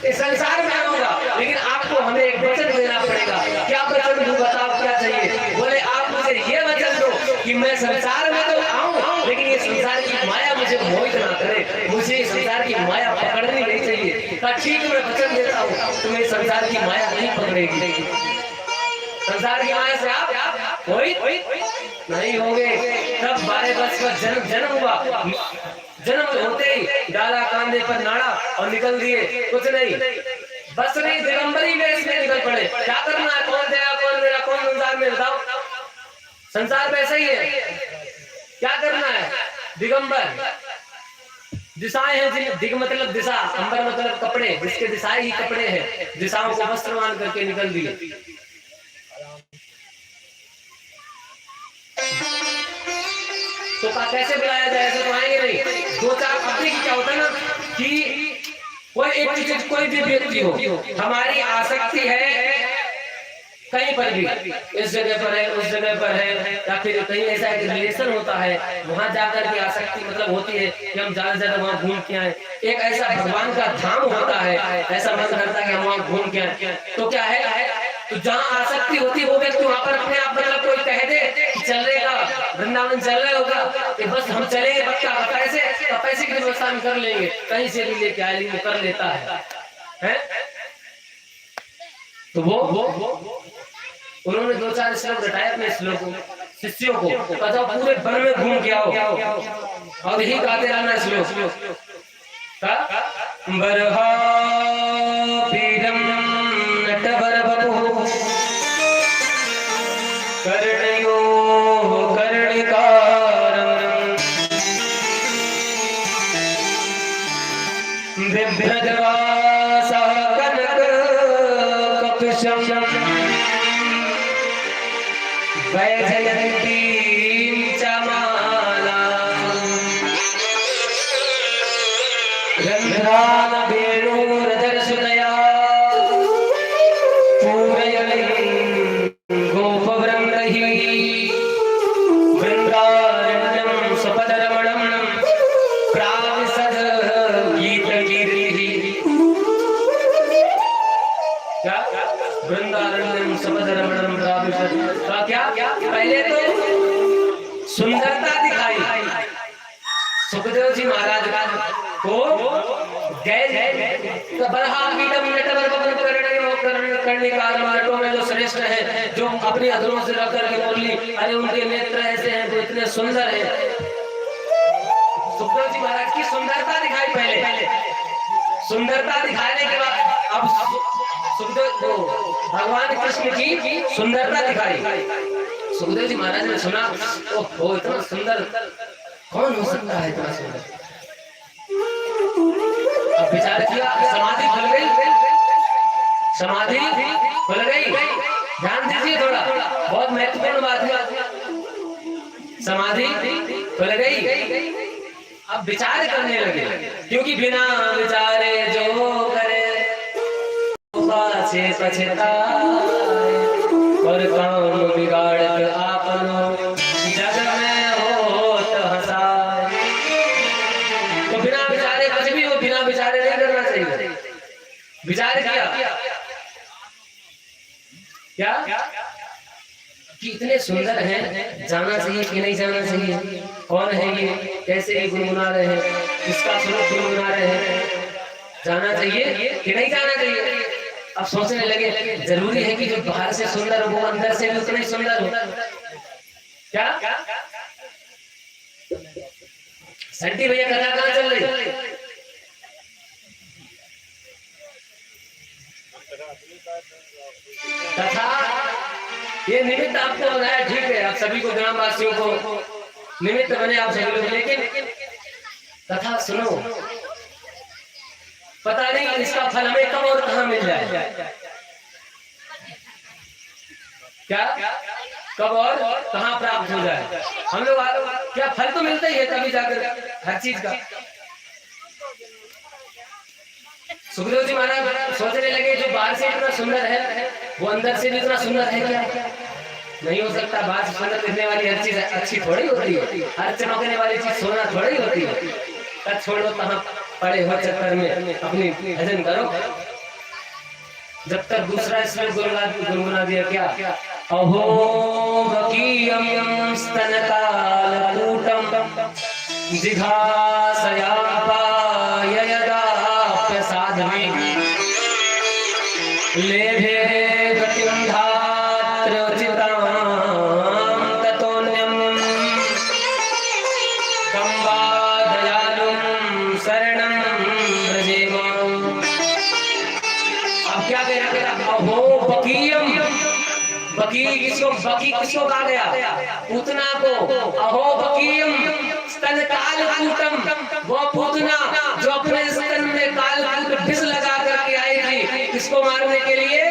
इस संसार में आऊंगा, लेकिन आपको हमें एक वचन देना पड़ेगा। क्या वचन दूं? बताओ क्या चाहिए? बोले आप मुझे ये वचन दो कि मैं संसार में तो आऊं, लेकिन ये संसार की माया मुझे मोहित ना करे, मुझे संसार की माया पकड़नी नहीं चाहिए। ठीक मैं वचन देता हूँ, तुम्हें संसार की माया नहीं पकड़ेगी, संसार की माया से आप मोहित नहीं होंगे। तब 12 वर्ष का जन्म हुआ, जन्म होते ही डाला कांधे पर नाड़ा और निकल दिए, कुछ नहीं, बस नहीं, दिगंबरी वेश में निकल पड़े। क्या करना है? कौन देगा, कौन मेरा, कौन संसार में? बताओ, संसार वैसा ही है, क्या करना है? दिगंबर दिशाएं हैं जिन दिग मतलब दिशा, अंबर मतलब कपड़े, जिसके दिशाएं ही कपड़े हैं, दिशाओं को वस्त्र मान करके निकल दिए। तो कैसे बुलाया जाए, ऐसे तो आएंगे नहीं। दो चार अपने की क्या होता है ना कि कोई एक चीज, कोई भी व्यक्ति हो, हमारी आसक्ति है कहीं पर भी, इस जगह पर है, उस जगह पर है, या फिर कहीं ऐसा एक रिलेशन होता है, वहां जाकर के आसक्ति मतलब होती है कि हम ज्यादा से ज्यादा वहां घूम के आए। एक ऐसा भगवान का धाम होता है, ऐसा मन करता है कि हम वहां घूम के आए। तो क्या है, तो जहाँ आसक्ति होती है वो व्यक्ति वहां पर अपने आप मतलब कोई कह दे कि चलेगा वृंदावन चल रहा होगा कि बस हम चलेंगे, पक्का पैसे की व्यवस्था हम कर लेंगे, कहीं से भी लेके आए वो कर लेता है? तो वो उन्होंने दो चार श्लोक रटाए अपने श्लोकों शिष्यों को, कहा पूरे वन में घूम के आओ और यही गाते रहना श्लोक का। बरहा पीरम नटवर बपु कर्णयो कर्णिकारं बिभ्रजवासा कनक कपिशं वैजयन्तीं च मालां रन्ध्रान् वेणुरदर्शनया पूरयन् गोपवृन्दैः वृन्दारण्यं स्वपदरमणं प्राविशद गीतगीतिः। क्या वृंदारण्यम समदरमणम प्राविशद का क्या पहले तो सुंदरता दिखाई सुखदेव जी महाराज को, कर्णिकार में जो श्रेष्ठ है, जो अपनी अधरों से रख करके बोली, अरे उनके नेत्र ऐसे हैं तो इतने सुंदर है। सुखदेव जी महाराज की सुंदरता दिखाई पहले, सुंदरता दिखाने के बाद अब सुखदेव को भगवान कृष्ण की सुंदरता दिखाई। सुखदेव जी महाराज ने सुना, ओह इतना सुंदर कौन हो सकता है, इतना सुंदर। अब विचार किया, समाधि खुल गई, समाधि खुल गई। ध्यान दीजिए थोड़ा, बहुत महत्वपूर्ण बात है। समाधि खुल गई, अब विचार करने लगे, क्योंकि बिना विचारे जो करे पाछे पछताए और काम बिगाड़त आपनो जग में होत हंसाए। तो बिना विचारे कुछ भी हो, बिना विचारे नहीं करना चाहिए। विचार किया क्या कि इतने सुंदर हैं, जाना चाहिए कि नहीं जाना चाहिए, कौन है ये, कैसे ये गुनगुना रहे हैं, किसका स्वरूप गुनगुना रहे हैं, जाना चाहिए कि नहीं जाना चाहिए। अब सोचने लगे जरूरी है कि जो बाहर से सुंदर हो वो अंदर से भी उतना ही सुंदर हो। क्या संटी भैया कहाँ चल रही? तथा ये निमित्त आपको बनाया, ठीक है, आप सभी को ग्रामवासियों को निमित्त बने आप सभी लोग, लेकिन तथा सुनो, पता नहीं इसका फल हमें कब और कहां मिल जाए। क्या कब और कहां प्राप्त हो जाए हम लोग, क्या फल तो मिलता ही है तभी जाकर हर चीज का। सुखदेव जी महाराज सोचने लगे जो बाहर से इतना सुंदर है वो अंदर से भी इतना सुंदर है क्या? नहीं हो सकता। बाहर से सुंदर दिखने वाली हर चीज अच्छी थोड़ी होती है, हर चमकने वाली चीज सोना थोड़ी होती है। छोड़ो कहाँ पड़े हो चक्कर में, अपनी भजन करो। जब तक दूसरा इसमें गुनगुना दिया क्या, अहो बकीयं स्तनकालकूटं जिघासयापाय यदाप्यसाधने लेभे गतिं धात्रोचितां ततोऽन्यं कं वा दयालुं शरणं व्रजेम। अब क्या कह रहा है, अहो बकीयम, बकी किसको कहा गया? पूतना को। अहो बकीयम स्तन कालकूटम, वो पूतना जो अपने स्तन में कालकूट विष लगा करके आई थी, किसको मारने के लिए?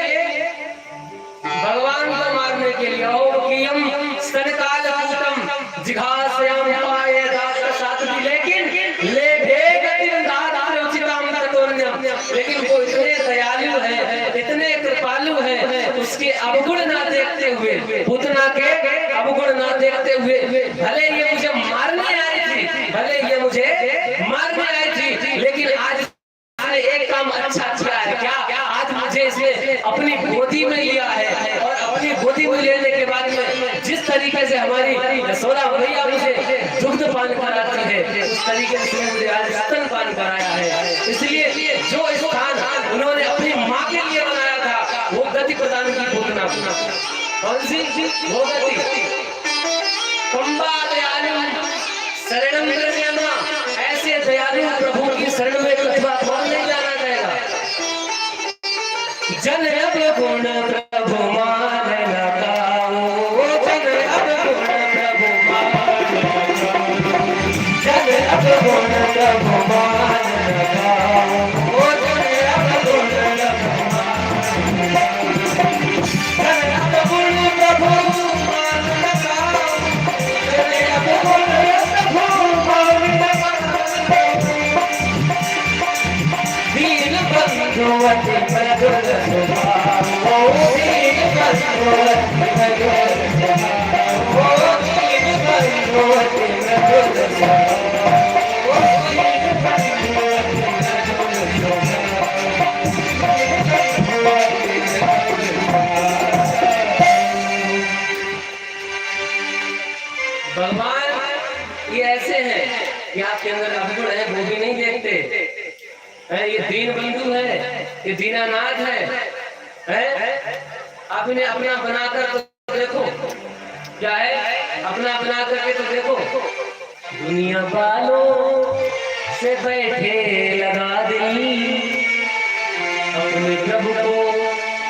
भगवान को मारने के लिए। ओम कियम स्तन कालकूटम जिघासयाम पाये दास सातवी, लेकिन ले भेगतिम दादार उचिताम ततोन्यम, लेकिन वो इतने दयालु है, इतने कृपालु है, उसके अवगुण ना देखते हुए, पूतना के अवगुण ना देखते हुए, भले ये मुझे मारने आई थी, भले ये मुझे मारने आई थी, लेकिन आज मैंने एक काम अच्छा किया है। क्या? आज मुझे इसने अपनी गोदी में लिया है, और अपनी गोदी में लेने के बाद में जिस तरीके से हमारी यशोदा मैया मुझे दुग्ध पान कराती है, उस तरीके से मुझे आज स्तन पान कराया है। इसलिए जो स्थान उन्होंने अपनी माँ के लिए बनाया था, वो गति प्रदान की पूतना। कौन सी? वो गति पंबा दयालु शरणम प्रजन्मा, ऐसे दयालु प्रभु की शरण में कथवा कौन नहीं जाना चाहेगा? जन अब गुण प्रभु मान लगाओ, जन अब गुण प्रभु मान लगाओ, जन अब गुण प्रभु मान लगाओ, जन अब गुण प्रभु मान लगाओ, जन अब गुण प्रभु मान लगाओ, जन अब गुण प्रभु मान लगाओ, दीन बंधुवति मधुर स्वभाव, दीन बंधुवति मधुर स्वभाव, दीन बंधुवति मधुर स्वभाव, दीन बंधुवति मधुर स्वभाव। भगवान ये ऐसे हैं कि आपके अंदर अवगुण है, वो भी नहीं देखते। ये दीन बंधु है, ये दीनानाथ है? आपने अपना बनाकर तो देखो, क्या है? अपना बना करके तो देखो। दुनिया वालों से बैठे लगा दिल, अपने प्रभु को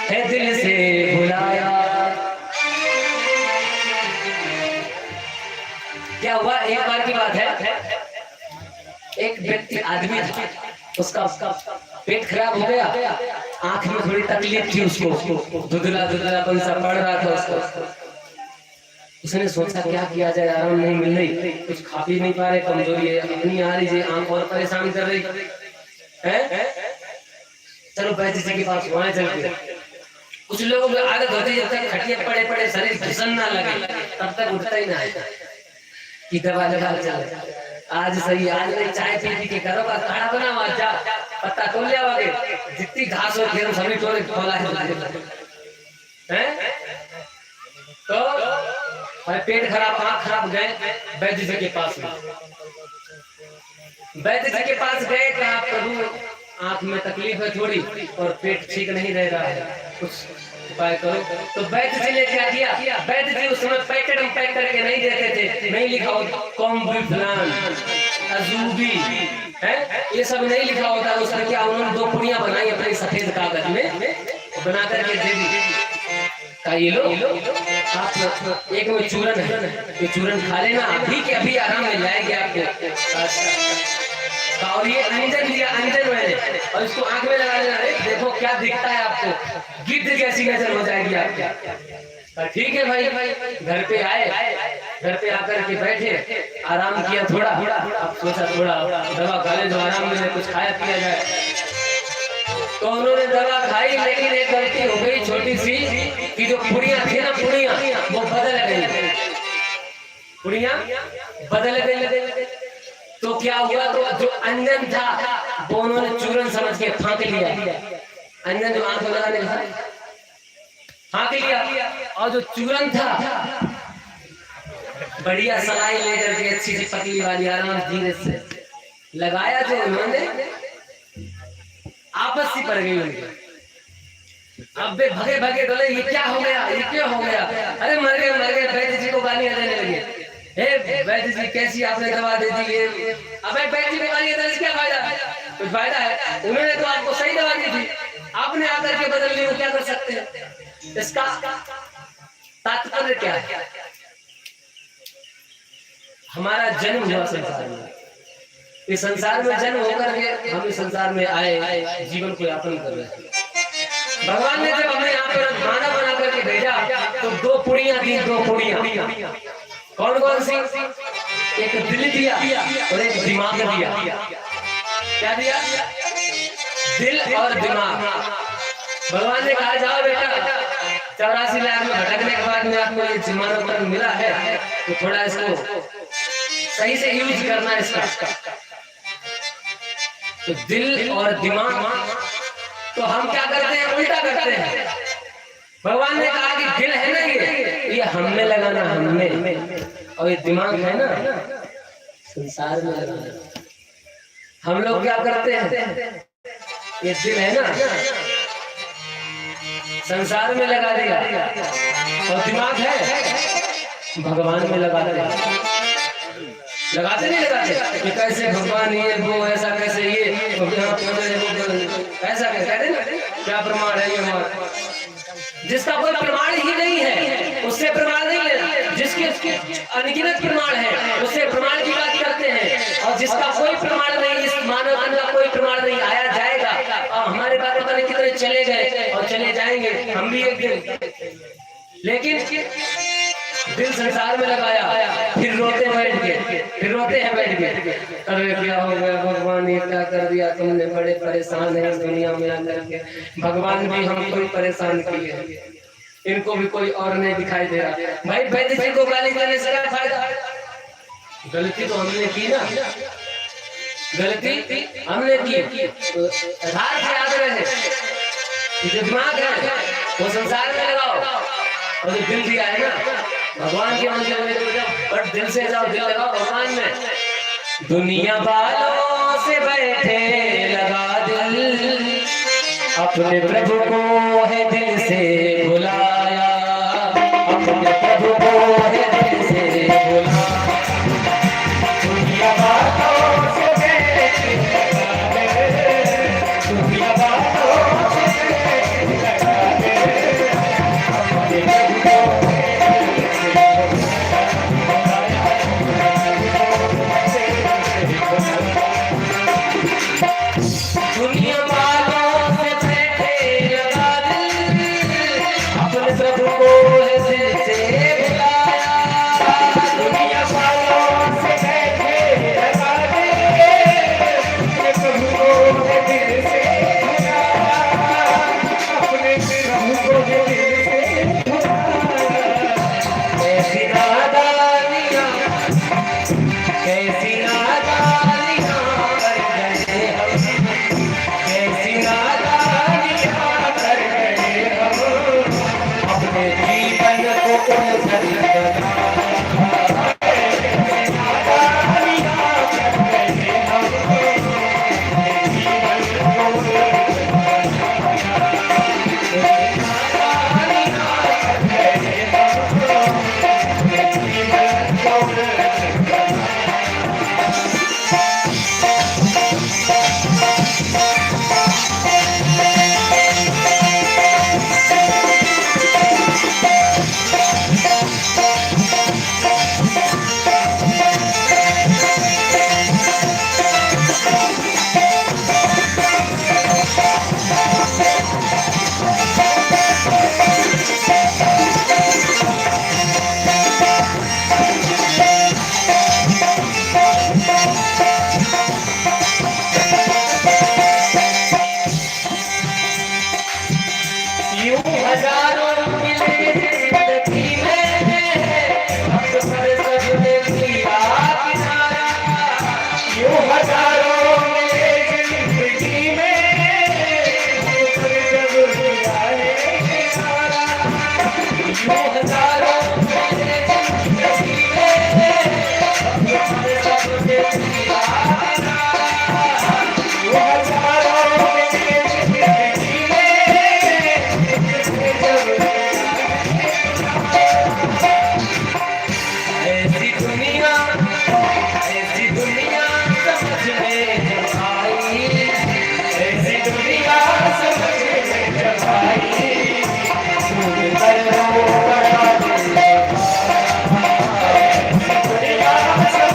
है दिल से भुलाया। क्या हुआ? एक बार की बात है, एक व्यक्ति आदमी था, उसका पेट खराब हो गया, आंख में थोड़ी तकलीफ थी उसको, धुंधला धुंधलापन सा पड़ रहा था उसको। उसने सोचा क्या किया जाए, आराम नहीं मिल रही, कुछ खा पी नहीं पा रहे, कमजोरी है अपनी आ रही है, आंख और परेशान कर रही है। चलो वैद्य जी के पास वहां चलते। कुछ लोगों की आदत होती है, जब तक खटिया पड़े पड़े शरीर फिसन ना लगे तब तक उठता ही ना है कि दवा लगा चल। आज सही, आज नहीं चाय पी के करो का काढ़ा बना, वहां जा पत्ता तोड़ ले आवागे, जितनी घास हो खेल सभी तोड़ तोला है। तो पेट खराब, आंख खराब, गए वैद्य जी के पास। वैद्य जी के पास गए, कहा प्रभु आंख में तकलीफ है थोड़ी और पेट ठीक नहीं रह रहा है, कुछ उपाय करो। तो वैद्य जी ने क्या किया? वैद्य जी उस समय पैक करके नहीं देते थे, नहीं लिखा होता कॉम्बिफ्लान, अजूबी है, ये सब नहीं लिखा होता। उसने क्या, उन्होंने 2 पुड़ियां बनाई अपने सफेद कागज में, बना करके दे दी। ये लो आप, एक में चूरन है, ये चूरन खा लेना, अभी के अभी आराम मिल जाएगी आपको। और ये अंजन लिया, अंजन मैंने, और इसको आंख में लगा लेना, देखो क्या दिखता है आपको, गिद्ध जैसी नजर हो जाएगी आपकी। ठीक है भाई। घर पे आए, घर पे आकर के बैठे, आराम किया थोड़ा, अब सोचा थोड़ा दवा खा ले तो आराम मिले, कुछ खाया पिया जाए। तो उन्होंने दवा खाई, लेकिन एक गलती हो गई छोटी सी, कि जो पुड़ियां थी ना, पुड़ियां वो बदल गई, पुड़ियां बदल गई। तो क्या हुआ? तो जो अंजन था वो उन्होंने चूरन समझ के फाँक लिया, अंजन जो आंख में लगाने का फाँक लिया, और जो चूरन था बढ़िया सलाई लेकर के अच्छी सी पतली वाली आराम धीरे से लगाया, जो उन्होंने आपस में पड़ गई उनकी। अब वे भगे भगे बोले ये क्या हो गया, ये क्यों हो गया? अरे मर गए वैद्य जी को गालियां देने लगे। वैद्य जी कैसी आपने दवा दे दी? अब वैद्य जी को गालियां देने से क्या फायदा? कुछ फायदा है? उन्होंने तो आपको सही दवा दी थी, आपने आकर के बदल ली, वो क्या कर सकते हैं? इसका तात्पर्य क्या है? हमारा जन्म हुआ संसार में, इस संसार में जन्म होकर के हम इस संसार में आए, जीवन को यापन कर रहे हैं। भगवान ने जब हमें यहाँ पर मानव बना करके भेजा तो दो पुड़ियां दी, दो पुड़ियां। कौन कौन सी? एक दिल दिया और एक दिमाग दिया। क्या दिया? दिल और दिमाग। भगवान ने कहा जाओ बेटा, 84 लाख में भटकने के बाद में आपको ये जिम्मानों तक मिला है, तो थोड़ा इसको सही से यूज करना इसका। तो दिल और दिमाग, तो हम क्या करते हैं? उल्टा करते हैं। भगवान ने कहा कि दिल है ना, ये हमने लगाना, हमने, और ये दिमाग है ना, संसार में लगाना। हम लोग क्या करते हैं? ये दिल है ना, संसार में लगा दिया, और दिमाग है भगवान में लगा दिया। लगाते नहीं लगाते? ये कैसे भगवान, ये वो ऐसा कैसे, ये ऐसा कहते ना, क्या प्रमाण है ये हमारा? जिसका कोई प्रमाण ही नहीं है उससे प्रमाण नहीं लेना, जिसके अनगिनत प्रमाण है उससे प्रमाण की बात करते हैं, और जिसका कोई प्रमाण नहीं, इस मानव मन का कोई प्रमाण नहीं, आया जाएगा। और हमारे बारे पता नहीं कितने चले गए और चले जाएंगे, हम भी एक दिन। लेकिन दिल संसार में लगाया, फिर रोते बैठ के, फिर रोते हैं बैठ के, अरे क्या हो गया भगवान, ये क्या कर दिया तुमने, बड़े परेशान है इस दुनिया में आकर के। भगवान भी हमको ही परेशान किए, इनको भी कोई और नहीं दिखाई दे रहा। भाई वैद्य जी को गाली देने से क्या फायदा? गलती तो हमने की ना, गलती हमने की। आधार से याद रहे, जो दिमाग है वो संसार में लगाओ, और जो दिल दिया है ना भगवान के मंदिर में, बट दिल से जाओ, दिल लगाओ भगवान में। दुनिया वालों से बैठे लगा दिल, अपने प्रभु को है दिल से बुलाया, अपने प्रभु को है दिल से बुलाया। दुनिया वालों से बैठे लगा दिल, दुनिया वालों से बैठे लगा दिल, अपने प्रभु को Thank you.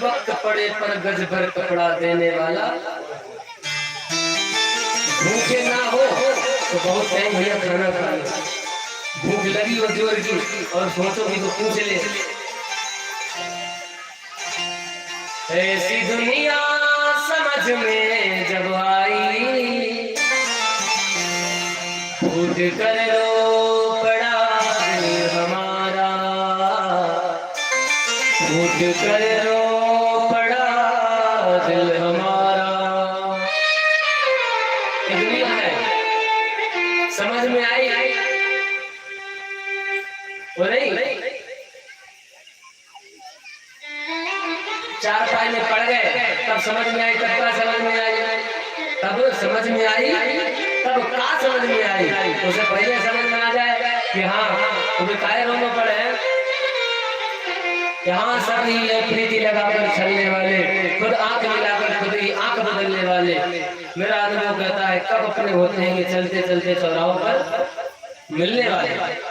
वक्त पड़े पर गज भर कपड़ा देने वाला। भूखे ना हो तो बहुत टाइम भैया खाना खा लो, भूख लगी हो जोर की और सोचोगी तो पूछ ले। ऐसी दुनिया समझ में जब आई, उठ कर रो पड़ा दिल हमारा, उठ कर रो पड़ा दिल हमारा। दुनिया है समझ में आई वो नहीं, चार पाई में पड़ गए तब समझ में आई, तब का समझ में आई, तब समझ में आई, तब का समझ में आई। उसे पहले समझ में आ जाए कि हाँ तुम्हें काहे रोने पड़े हैं। यहाँ सभी प्रीति लगाकर छलने वाले, खुद आंख मिलाकर खुद ही आंख बदलने वाले। मेरा अनुभव कहता है कब अपने होते हैं कि चलते चलते चौराहों पर मिलने वाले।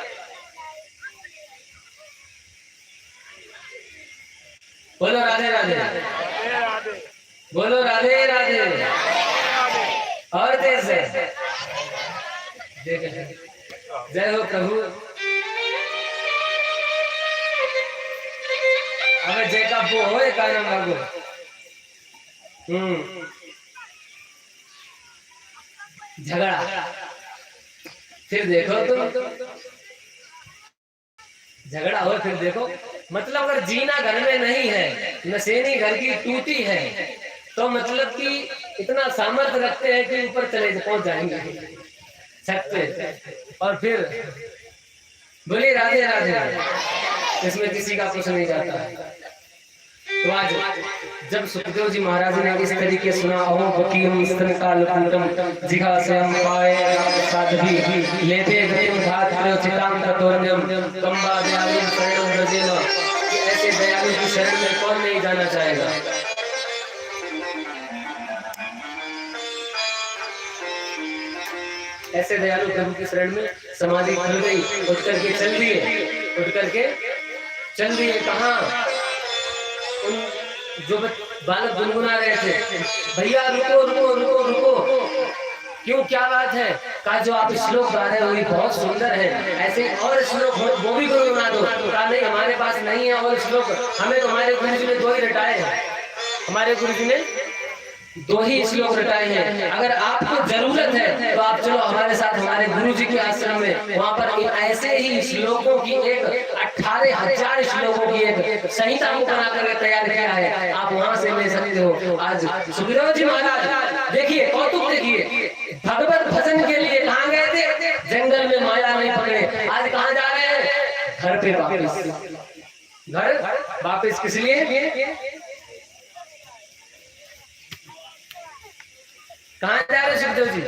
बोलो राधे राधे, बोलो राधे राधे। और तेज से जय हो प्रभु। अबे जय का वो हो का नाम मांगो। झगड़ा फिर देखो तुम, झगड़ा हो फिर देखो। मतलब अगर जीना घर में नहीं है, नशेनी घर की टूटी है, तो मतलब कि इतना सामर्थ्य रखते हैं कि ऊपर चले पहुंच जाएंगे छत पे। और फिर बोलिए राधे राधे, इसमें किसी का कुछ नहीं जाता है। तो आज जब सुखदेव जी महाराज ने इस तरीके सुना, अहो बकीम स्तन कालकूटम जिघा से हम पाए साधवी लेते गतिम घात प्रयोचिताम ततोर्यम कंबा दयालु शरणम ब्रजेन, कि ऐसे दयालु की शरण में कौन नहीं जाना चाहेगा। ऐसे दयालु प्रभु की शरण में समाधि खुल गई, उठ करके चल दिए, उठ करके चल दिए। कहाँ उन जो बालक गुनगुना रहे थे, भैया रुको रुको रुको रुको, क्यों क्या बात है। कहा जो आप श्लोक गा रहे हो ये बहुत सुंदर है, ऐसे और श्लोक हो वो भी गुनगुना दो। कहा नहीं हमारे पास नहीं है और श्लोक, हमें तो हमारे गुरु जी ने दो ही रटाए हैं, हमारे गुरु जी ने दो ही श्लोक रटाए हैं। अगर आपको जरूरत है तो आप चलो हमारे साथ हमारे गुरु जी के आश्रम में, वहाँ पर ऐसे ही श्लोकों की एक 18,000 श्लोकों की एक संहिता को बना करके तैयार किया है, आप वहाँ से ले सकते हो। आज सुखदेव जी महाराज देखिए, कौतुक देखिए, भगवत भजन के लिए कहाँ गए थे, जंगल में माया नहीं पकड़े। आज कहाँ जा रहे हैं, घर पे वापिस, घर वापिस। किस लिए, कहाँ जा रहे सुखदेव जी।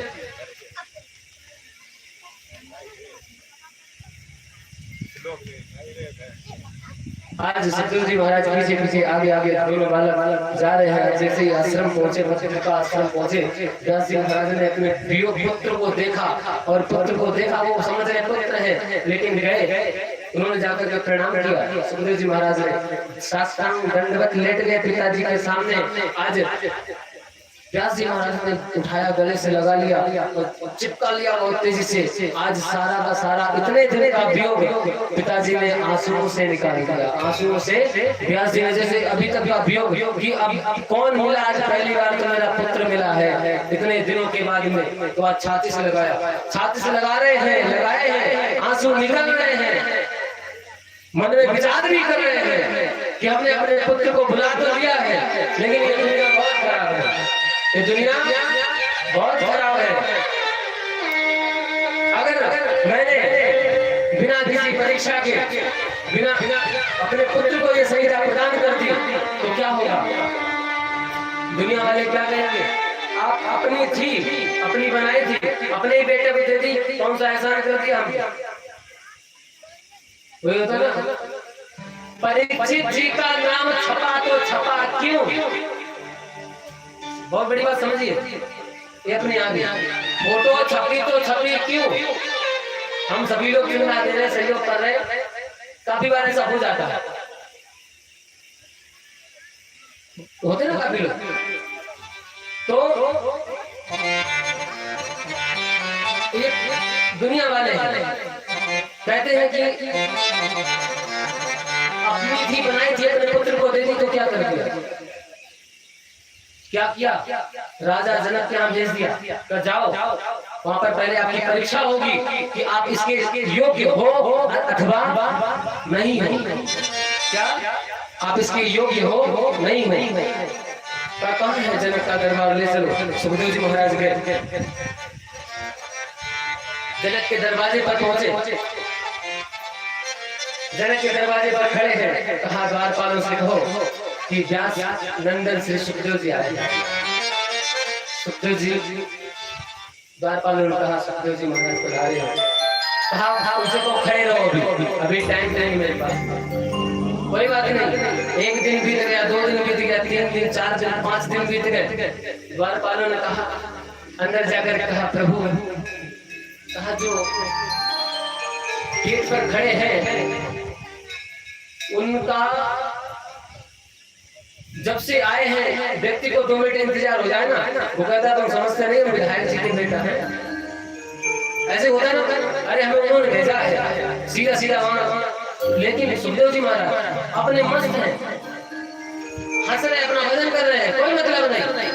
आज सुखदेव जी महाराज पीछे पीछे आगे आगे दोनों बालक जा रहे हैं। जैसे ही आश्रम पहुंचे, पत्र का आश्रम पहुंचे, व्यास जी महाराज ने अपने प्रिय पुत्र को देखा, और पुत्र को देखा वो समझ रहे पुत्र है, लेकिन गए उन्होंने जाकर के प्रणाम किया। सुखदेव जी महाराज ने साष्टांग दंडवत लेट गए पिताजी के सामने। आज व्यास जी महाराज ने उठाया, गले से लगा लिया और चिपका लिया बहुत तेजी से। आज सारा का सारा इतने दिन का वियोग पिताजी ने आंसुओं से निकाल दिया, आंसुओं से। व्यास जी ने जैसे अभी तक का वियोग कि अब कौन मिला, आज पहली बार तो मेरा पुत्र मिला है इतने दिनों के बाद में। तो आज छाती से लगाया, छाती से लगा रहे हैं, लगाए हैं, आंसू निकल रहे हैं, मन में विचार भी कर रहे हैं कि हमने अपने पुत्र को बुला तो लिया है, लेकिन ये दुनिया बहुत खराब है, ये दुनिया बहुत खराब है। अगर मैंने बिना किसी परीक्षा के, बिना अपने पुत्र को ये संहिता प्रदान कर दी तो क्या होगा, दुनिया वाले क्या कहेंगे। आप अपनी थी, अपनी बनाई थी, अपने ही बेटे को दे दी, कौन सा एहसान कर दिया हम। वही होता ना, परीक्षित जी का नाम छपा तो छपा क्यों। बहुत बड़ी बात समझिए, ये अपने आगे फोटो छपी तो छपी क्यों। हम सभी लोग क्यों ना दे रहे, सहयोग कर रहे, काफी बार ऐसा हो जाता है। होते ना काफी लोग। तो ये दुनिया वाले कहते हैं कि अपनी थी बनाई थी अपने पुत्र को दे दी, तो क्या कर दिया? क्या किया? राजा जनक के यहाँ भेज दिया, तो जाओ वहां पर पहले आपकी परीक्षा होगी कि आप इसके योग्य हो अथवा नहीं हो। क्या आप इसके योग्य हो नहीं? कौन है? जनक का दरबार ले चलो। सुखदेव जी महाराज गए, जनक के दरवाजे पर पहुंचे। जनक के दरवाजे पर खड़े हैं, कहा द्वारपालों से कहो कि व्यास नंदन से सुखदेव जी आए। सुखदेव जी, द्वारपालों ने कहा सुखदेव जी महाराज को ला रहे हो। कहा उसे को खड़े रहो, अभी टाइम नहीं मेरे पास। कोई बात नहीं, एक दिन बीत गया, 2 दिन बीत गया, 3 दिन, 4 दिन, 5 दिन बीत गए। द्वारपालों ने कहा, अंदर जाकर कहा प्रभु, कहा जो गेट पर खड़े हैं उनका जब से आए हैं व्यक्ति को 2 मिनट इंतजार हो जाए ना, वो कहता तुम समझते नहीं विधायक जी के बेटा है, ऐसे होता ना। अरे हमें उन्होंने भेजा है सीधा सीधा वहां। लेकिन सुखदेव जी महाराज अपने मस्त हैं, हंस रहे, अपना भजन कर रहे हैं, कोई मतलब नहीं।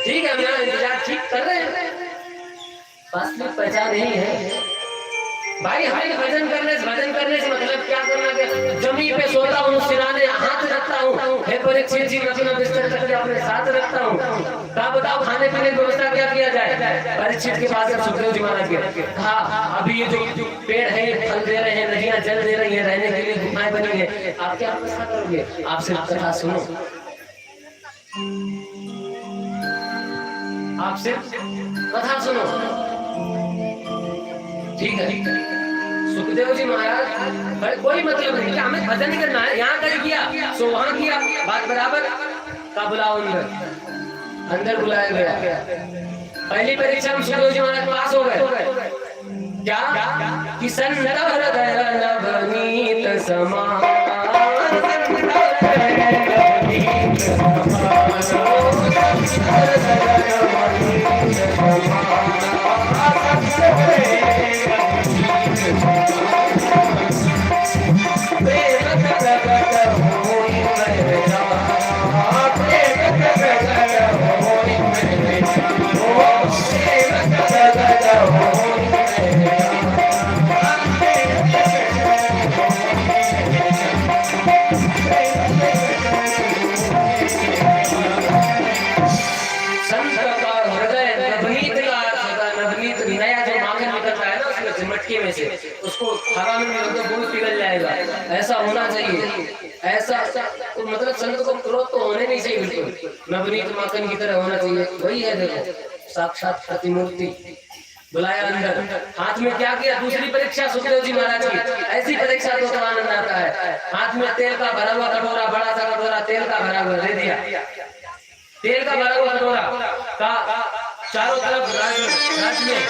ठीक है, हम यहाँ इंतजार ठीक कर रहे हैं, वास्तविक पहचान यही है भाई। हमें भजन करने से मतलब क्या करना है? जमीन पे सोता हूँ, सिराने हाथ रखता हूँ, हे परीक्षित जी अपना बिस्तर करके अपने साथ रखता हूँ। क्या बताओ खाने पीने की व्यवस्था क्या किया जाए? परीक्षित के पास सुखदेव जी महाराज के कहा, अभी ये जो पेड़ है फल दे रहे हैं, नदियां जल दे रही है, रहने के लिए गुफाएं बनी है, आप क्या व्यवस्था करोगे? आप सिर्फ कथा सुनो, आप सिर्फ कथा सुनो। ठीक है। सुखदेव जी महाराज कोई मतलब नहीं कि हमें भजन नहीं करना है, यहाँ कर किया सो वहां किया, बात बराबर का। बुलाओ अंदर बुलाया गया। पहली परीक्षा में सुखदेव जी महाराज पास हो गए। क्या कि संत हृदय नवनीत समान, उसको हवा में दूध पिघल जाएगा, ऐसा होना चाहिए। ऐसा तो मतलब संत को क्रोध तो होने नहीं चाहिए, बिल्कुल नवनीत माखन की तरह होना चाहिए। वही है, देखो साक्षात प्रतिमूर्ति। बुलाया अंदर, हाथ में क्या किया? दूसरी परीक्षा सुखदेव जी महाराज की। ऐसी परीक्षा तो आनंद आता है। हाथ में तेल का भरा हुआ कटोरा, बड़ा सा कटोरा तेल का भरा हुआ दे दिया। तेल का भरा हुआ कटोरा का चारों तरफ राज में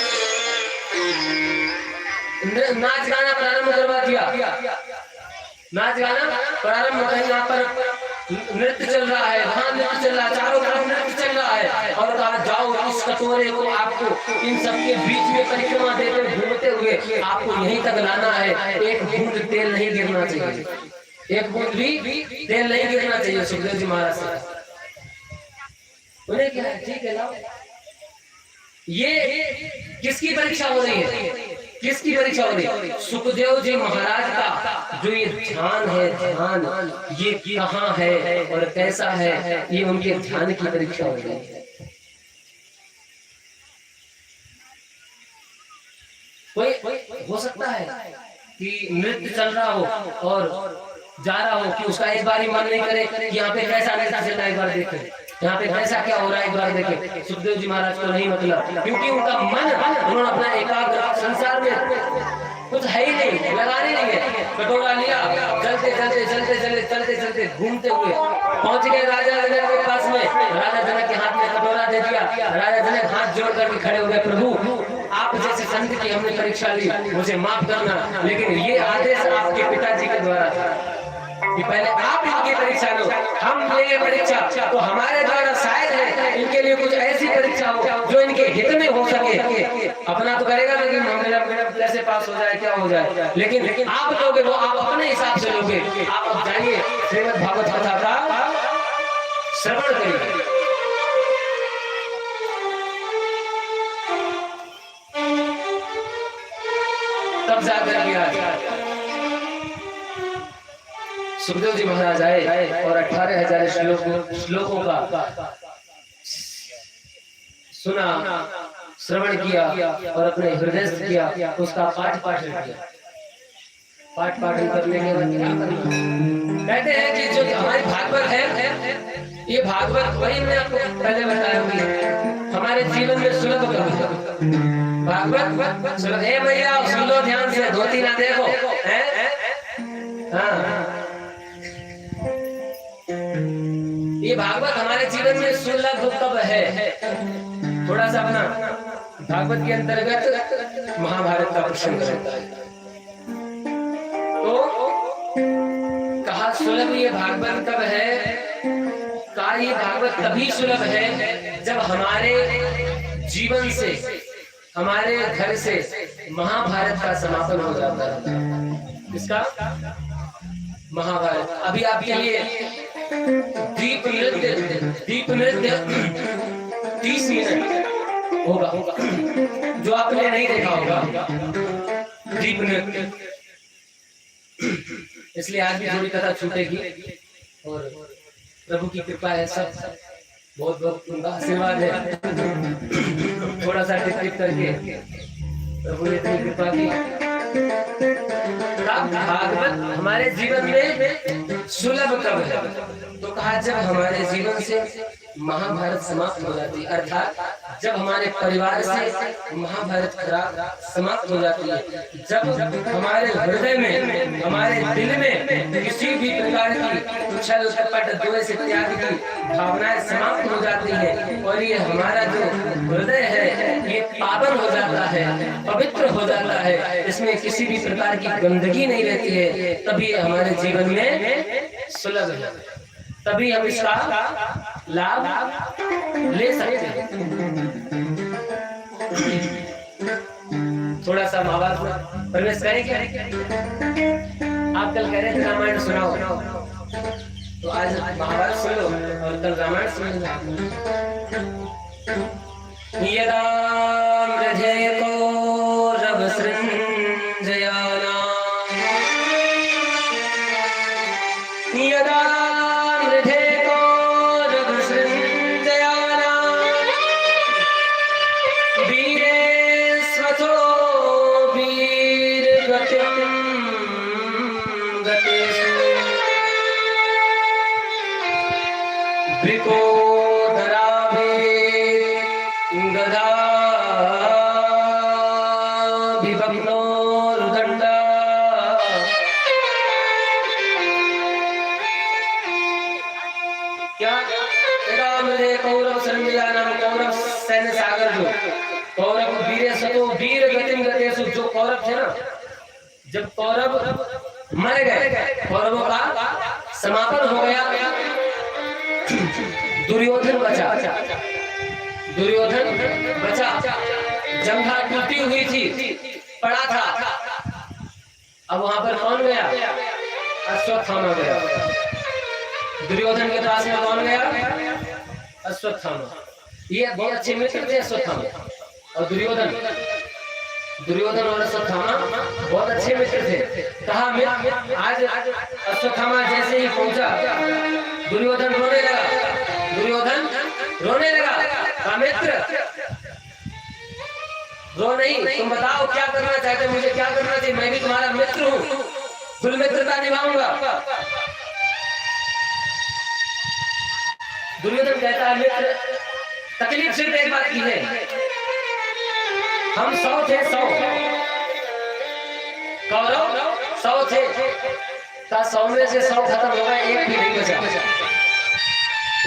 नाच गाना प्रारंभ करवा दिया। नाच गाना प्रारंभ कर, यहाँ पर नृत्य चल रहा है, वहां नृत्य चल रहा है, चारों तरफ नृत्य चल रहा है। और कहा जाओ इस कटोरे को आपको इन सबके बीच में परिक्रमा देते घूमते हुए आपको यहीं तक लाना है। एक बूंद तेल नहीं गिरना चाहिए, एक बूंद भी तेल नहीं गिरना चाहिए। सुखदेव जी महाराज से उन्हें क्या है, ठीक है लाओ। ये किसकी परीक्षा हो रही है? किसकी परीक्षा हो रही है? सुखदेव जी महाराज का जो ये ध्यान है, ध्यान ये कहाँ है और कैसा है, ये उनके ध्यान की परीक्षा हो रही है। कोई हो सकता है कि नृत्य चल रहा हो और जा रहा हो कि उसका एक बार ही मन नहीं करे कि यहाँ पे कैसा नृत्य चल रहा है, एक बार देखे यहाँ पे कैसा क्या हो रहा है, एक बार देखे। सुखदेव जी महाराज को नहीं मतलब, क्योंकि उनका मन, उन्होंने अपना एकाग्र संसार में कुछ है ही नहीं, लगाने नहीं है। कटोरा लिया, चलते चलते चलते चलते चलते चलते घूमते हुए पहुंच गए राजा जनक के पास में। राजा जनक के हाथ में कटोरा दे दिया। राजा जनक हाथ जोड़ करके खड़े हो गए, प्रभु आप जैसे संत की हमने परीक्षा ली, मुझे माफ करना, लेकिन ये आदेश आपके पिताजी के द्वारा था। कि पहले आप इनकी परीक्षा लो, हम लेंगे परीक्षा, तो हमारे द्वारा शायद है इनके लिए कुछ ऐसी परीक्षा हो जो इनके हित में हो सके। अपना तो करेगा लेकिन मेरा कैसे पास हो जाए, क्या हो जाए, लेकिन आप लोगे वो आप अपने हिसाब से लोगे। आप अब जाइए श्रीमद् भागवत कथा का श्रवण करिए। तब जाकर के सुखदेव जी महाराज आए और 18,000 श्लोकों का सुना, श्रवण किया और अपने हृदय से किया, उसका पाठ किया। पाठ करने के बाद क्या करना, कहते हैं कि जो हमारी भागवत है, ये भागवत वही मैं आपको पहले बताया कि हमारे जीवन में सुलभ कर भागवत सुलभ। हे भैया सुन लो ध्यान से, धोती ना देखो, हाँ, ये भागवत हमारे जीवन में सुलभ कब है। थोड़ा सा अपना भागवत के अंतर्गत महाभारत का प्रसंग रहता है, तो कहा सुलभ ये भागवत कब है, कहा ये भागवत तभी सुलभ है जब हमारे जीवन से, हमारे घर से महाभारत का समापन हो जाता है। इसका महाभारत अभी आपके लिए दीप नृत्य 30 मिनट होगा, जो आपने नहीं देखा होगा दीप नृत्य, इसलिए आज भी थोड़ी कथा छूटेगी और प्रभु की कृपा है, सब बहुत बहुत उनका आशीर्वाद है। थोड़ा सा टिप करके प्रभु ने इतनी कृपा की। भागवत हमारे जीवन में सुलभ कब है, तो कहा जब हमारे जीवन से महाभारत समाप्त हो जाती है, अर्थात जब हमारे परिवार से महाभारत खराब समाप्त हो जाती है, जब हमारे हृदय में, हमारे दिल में किसी भी प्रकार की छल कपट द्वेष इत्यादि की भावनाएं समाप्त हो जाती है और ये हमारा जो हृदय है ये पावन हो जाता है, पवित्र हो जाता है, इसमें किसी भी प्रकार की गंदगी नहीं रहती है, तभी हमारे जीवन में सुलभ है, तभी हम इसका लाभ ले सकते हैं। थोड़ा सा महाभारत प्रवेश करें क्या? आप कल कह रहे थे रामायण सुनाओ, तो आज महाभारत सुन लो और कल रामायण सुन लो। यदा मृधे कौरव सृञ्जयाना, यदा मृधे कौरव सृञ्जयाना, वीरे स्वथो वीरगतिं गतेषु, वृकोदराभे गदा विभग्नो रुदण्ड, क्या कौरव संजयानाम, कौरव सैन्य सागर, जो कौरव वीरे सतो वीर गतिम गतेषु, जो कौरव थे ना, जब कौरव मर गए, कौरवों का समापन हो गया, दुर्योधन बचा, जंघा टूटी हुई थी, पड़ा था, अब वहां पर कौन गया? अश्वत्थामा गया। दुर्योधन के पास में कौन गया? अश्वत्थामा। ये बहुत अच्छे मित्र थे अश्वत्थामा और दुर्योधन और अश्वत्थामा बहुत अच्छे मित्र थे। कहा मित्र, आज अश्वत्थामा जैसे ही पहुंचा, दुर्योधन रोने लगा। कहा मित्र रो नहीं, तुम बताओ क्या करना चाहते, मुझे क्या करना चाहिए, मैं भी तुम्हारा मित्र हूँ, कुल मित्रता निभाऊंगा। दुर्योधन कहता है मित्र, तकलीफ सिर्फ एक बात की है, हम 100 थे, 100 कौरव 100 थे, 100 में से 100 खत्म हो गए, एक भी नहीं बचा,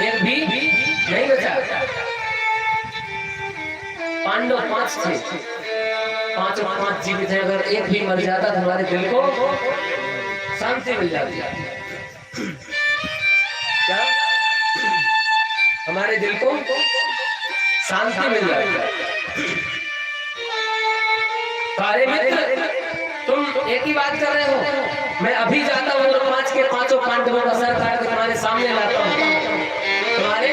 एक भी नहीं बचा। पांडव 5 थे, 5 जीवित हैं, अगर एक भी मर जाता तो हमारे दिल को शांति मिल जाती है। क्या हमारे दिल को शांति मिल जाएगी। सारे मित्र तुम एक ही बात कर रहे हो, मैं अभी जाता हूँ और 5 के 5 पांडवों का सर काट के तुम्हारे सामने लाता हूँ, तुम्हारे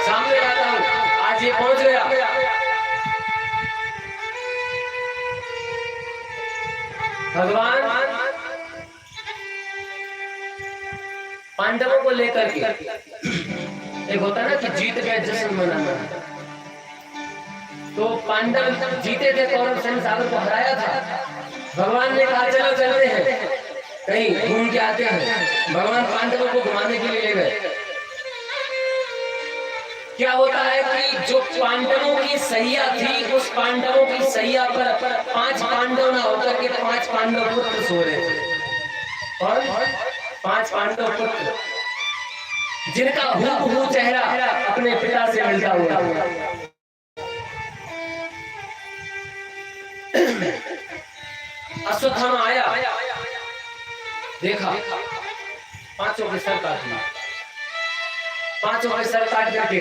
सामने लाता हूँ। आज ये पहुंच गया। भगवान पांडवों को लेकर के, एक होता है ना कि जीत गए जश्न मनाना, तो पांडव जीते थे, कौरव सैन्य सागर को हराया था। भगवान ने कहा चलो चलते हैं कहीं घूम के आते हैं। भगवान पांडवों को घुमाने के लिए ले गए। क्या होता है कि जो पांडवों की सैया थी, उस पांडवों की सैया पर 5 पांडव ना होकर के 5 पांडव पुत्र सो रहे थे। और 5 पांडव पुत्र जिनका हूबहू चेहरा अपने पिता से मिलता हुआ। अश्वत्थामा आया, देखा 5 के सर काट दिया, 5 के सर काट करके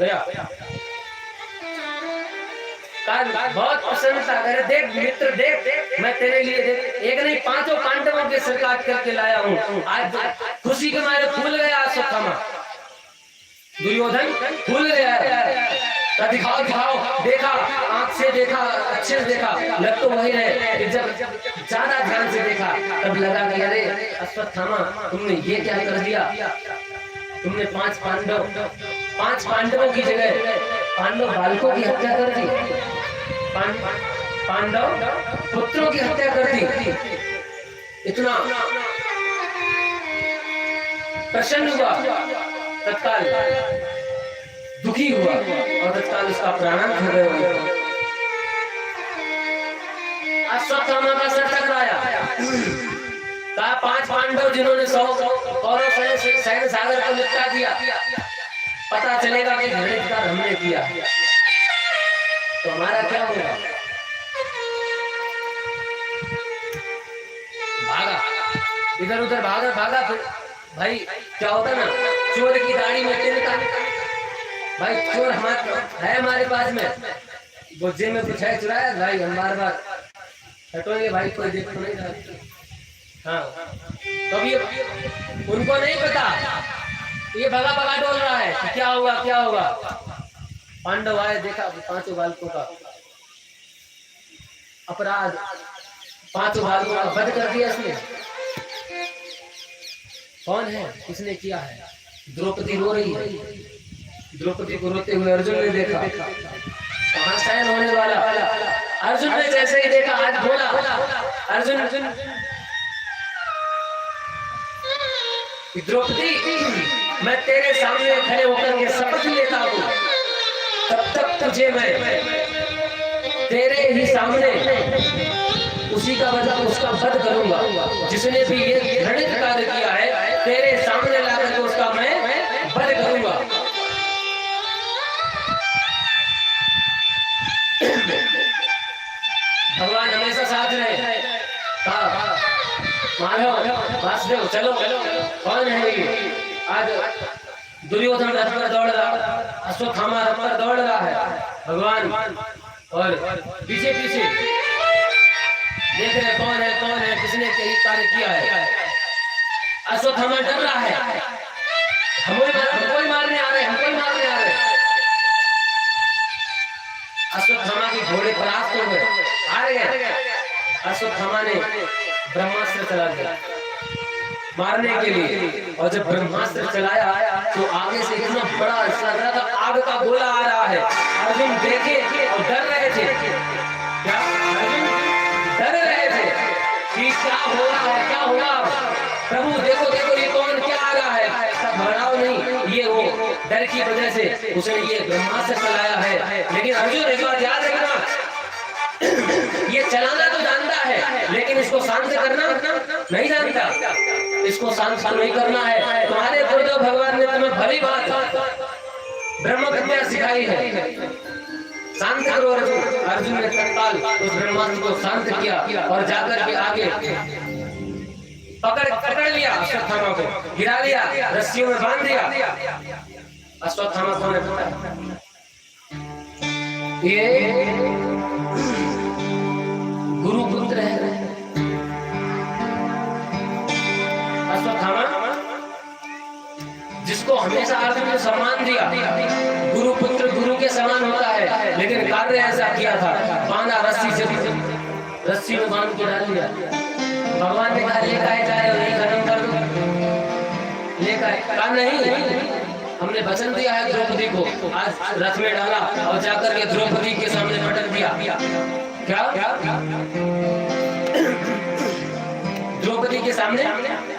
गया। बहुत प्रसन्नता करे, देख मित्र देख, मैं तेरे लिए देख, एक नहीं 5 पांडवों के सर काट करके लाया हूँ। आज खुशी के मारे फूल गया अश्वत्थामा, दुर्योधन फूल गया। दिखाओ दिखाओ, देखा आंख से देखा, अच्छे से देखा, लग तो वही रहे। जब ज्यादा ध्यान से देखा तब लगा कि अरे अश्वत्थामा तुमने ये क्या कर दिया, तुमने 5 पांडवों की जगह पांडव बालकों की हत्या कर दी, पांडव पुत्रों की हत्या कर दी। इतना प्रसन्न हुआ, तत्काल दुखी हुआ और तत्काल उसका प्राणांत हो गया। अश्वत्थामा का सर टकराया। कहा 5 पांडव जिन्होंने 100 कौरव सैन्य सागर को निपटा दिया, पता चलेगा कि घृणित का हमने किया तो हमारा क्या होगा। भागा, इधर उधर भागा। फिर भाई क्या होता ना, चोर की दाढ़ी में तिनका। भाई चोर हमारे पास में, वो जेब में कुछ है चुराया, भाई हम बार हटोगे, भाई कोई देख तो नहीं रहा। हाँ, तो ये उनको नहीं पता, ये भगा डोल रहा है कि क्या होगा। पांडव आए, देखा 5 बालकों का अपराध, 5 बालकों का वध कर दिया इसने। कौन है, किसने किया है? द्रौपदी रो रही है। द्रौपदी को रोते हुए अर्जुन ने देखा, कहां शयन होने वाला। अर्जुन ने जैसे ही देखा, आज बोला अर्जुन, द्रौपदी मैं तेरे सामने खड़े होकर के शपथ लेता हूं, तब तक तुझे मैं तेरे ही सामने उसका वध करूंगा जिसने भी ये घृणित कार्य किया है, तेरे सामने लाकर के उसका मैं वध करूंगा। भगवान हमेशा साथ रहे। माधव वासुदेव चलो, कौन है ये? आज दुर्योधन रथ पर दौड़ रहा, अश्वत्थामा रथ पर दौड़ रहा है, भगवान और पीछे देख रहे कौन है, किसने यही कार्य किया है। अश्वत्थामा डर रहा है, हमको ही मारने आ रहे। अश्वत्थामा के घोड़े परास्त हो गए, हार गए। अश्वत्थामा ने ब्रह्मास्त्र चला दिया मारने के लिए, और जब ब्रह्मास्त्र चलाया तो आगे से इतना बड़ा लग रहा था, आग का गोला आ रहा है। अर्जुन देखे और डर रहे थे। क्या अर्जुन डर रहे थे कि क्या होगा। प्रभु देखो ये कौन, क्या आ रहा है। घबराओ नहीं, ये वो डर की वजह से उसने ये ब्रह्मास्त्र चलाया है। लेकिन अर्जुन एक बात याद रखना, ये चलाना तो जानता है लेकिन इसको शांत करना नहीं जानता। इसको शांत नहीं करना है। तुम्हारे गुरुदेव भगवान ने तुम्हें भली बात ब्रह्म विद्या सिखाई है, शांत करो अर्जुन। अर्जुन ने तत्काल उस ब्रह्मास्त्र को शांत किया और जाकर के आगे पकड़ लिया अश्वत्थामा को, गिरा लिया, रस्सियों में बांध दिया। अश्वत्थामा कौन है? ये गुरुपुत्र है। अश्वत्थामा जिसको हमेशा अर्जुन ने सम्मान दिया, गुरुपुत्र गुरु के समान होता है, लेकिन कार्य ऐसा किया था, बांधा रस्सी से, रस्सी में बांध के डाल दिया। भगवान ने कहा लेकर आए जाए और यही खत्म कर दो, लेकर आए। कहा नहीं, हमने वचन दिया है द्रौपदी को, आज रथ में डाला और जाकर के द्रौपदी के सामने पटक दिया। क्या द्रौपदी के सामने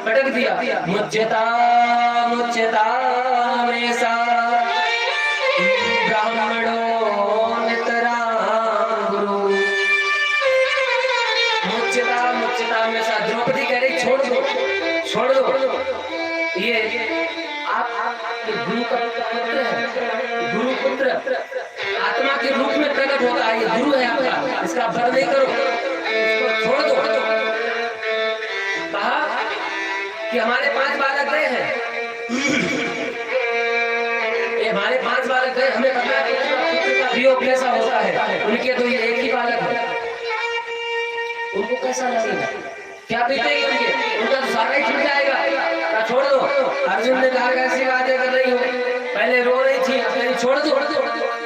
पटक दिया। मुच्यता मुच्यता में सा ब्राह्मणो नितरा गुरु। मुच्यता मुच्यता में सा, द्रौपदी कह रही छोड़ दो छोड़ दो। ये आप गुरु का पुत्र है, गुरु पुत्र आत्मा के रूप में प्रकट होता है, ये गुरु है आपका, इसका वध नहीं करो, इसको छोड़ दो। कहा कि हमारे 5 बालक गए हैं, ये हमारे 5 बालक गए, हमें पता है पुत्र का वियोग कैसा होता है, उनके तो ये एक ही बालक है, उनको कैसा लगेगा, क्या बीतेगी उनके, उनका तो सारा ही छूट जाएगा। छोड़ दो। अर्जुन ने कहा कैसी बातें कर रही हो, पहले रो रही थी, अब छोड़ दो।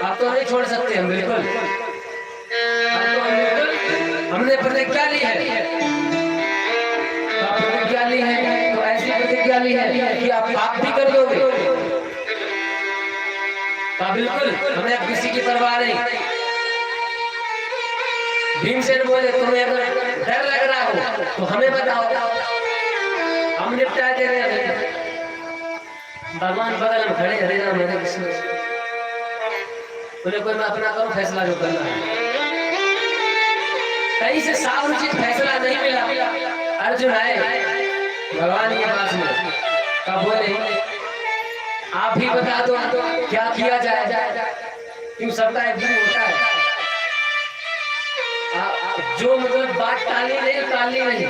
आप तो नहीं छोड़ सकते हम, बिल्कुल हमने प्रतिज्ञा ली है, प्रतिज्ञा ली है, तो ऐसी प्रतिज्ञा ली है कि आप पाप भी कर दोगे। बिल्कुल हमें अब किसी की परवाह नहीं। भीमसेन बोले तुम्हें अगर डर लग रहा हो तो हमें बताओ, हम निपटा दे रहे हैं। भगवान बगल में खड़े, हरे राम हरे कृष्ण। बोले कोई मैं अपना करूं फैसला जो करना है। कहीं से सावुचित फैसला नहीं मिला। अर्जुन आए भगवान के पास में, कब बोले आप भी बता दो क्या किया जाए, क्यों सबका एक दिन होता है। जो मतलब बात टालनी नहीं, टालनी नहीं,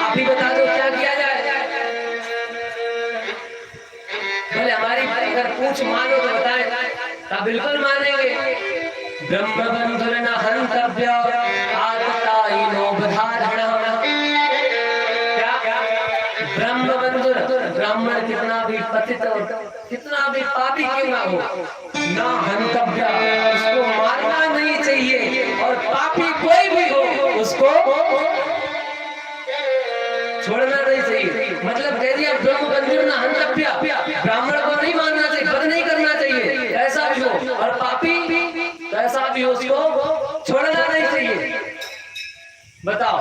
आप ही बता दो क्या किया जाए। बोले हमारी अगर पूछ मानो तो बताएं। बिल्कुल मानेंगे। ब्रह्म बंधुर न हंतव्य आततायिनो बधारणः। क्या ब्रह्म बंधुर, ब्राह्मण कितना भी पतित और कितना भी पापी क्यों ना हो, ना हंतव्य, उसको मारना नहीं चाहिए, और पापी कोई भी हो उसको छोड़ना नहीं चाहिए। मतलब कह दिया ब्रह्म बंधुर न हंतव्य, ब्राह्मण को नहीं मारना चाहिए, वध नहीं करना चाहिए, ऐसा भी हो, और पापी ऐसा भी हो उसको छोड़ना नहीं चाहिए। बताओ।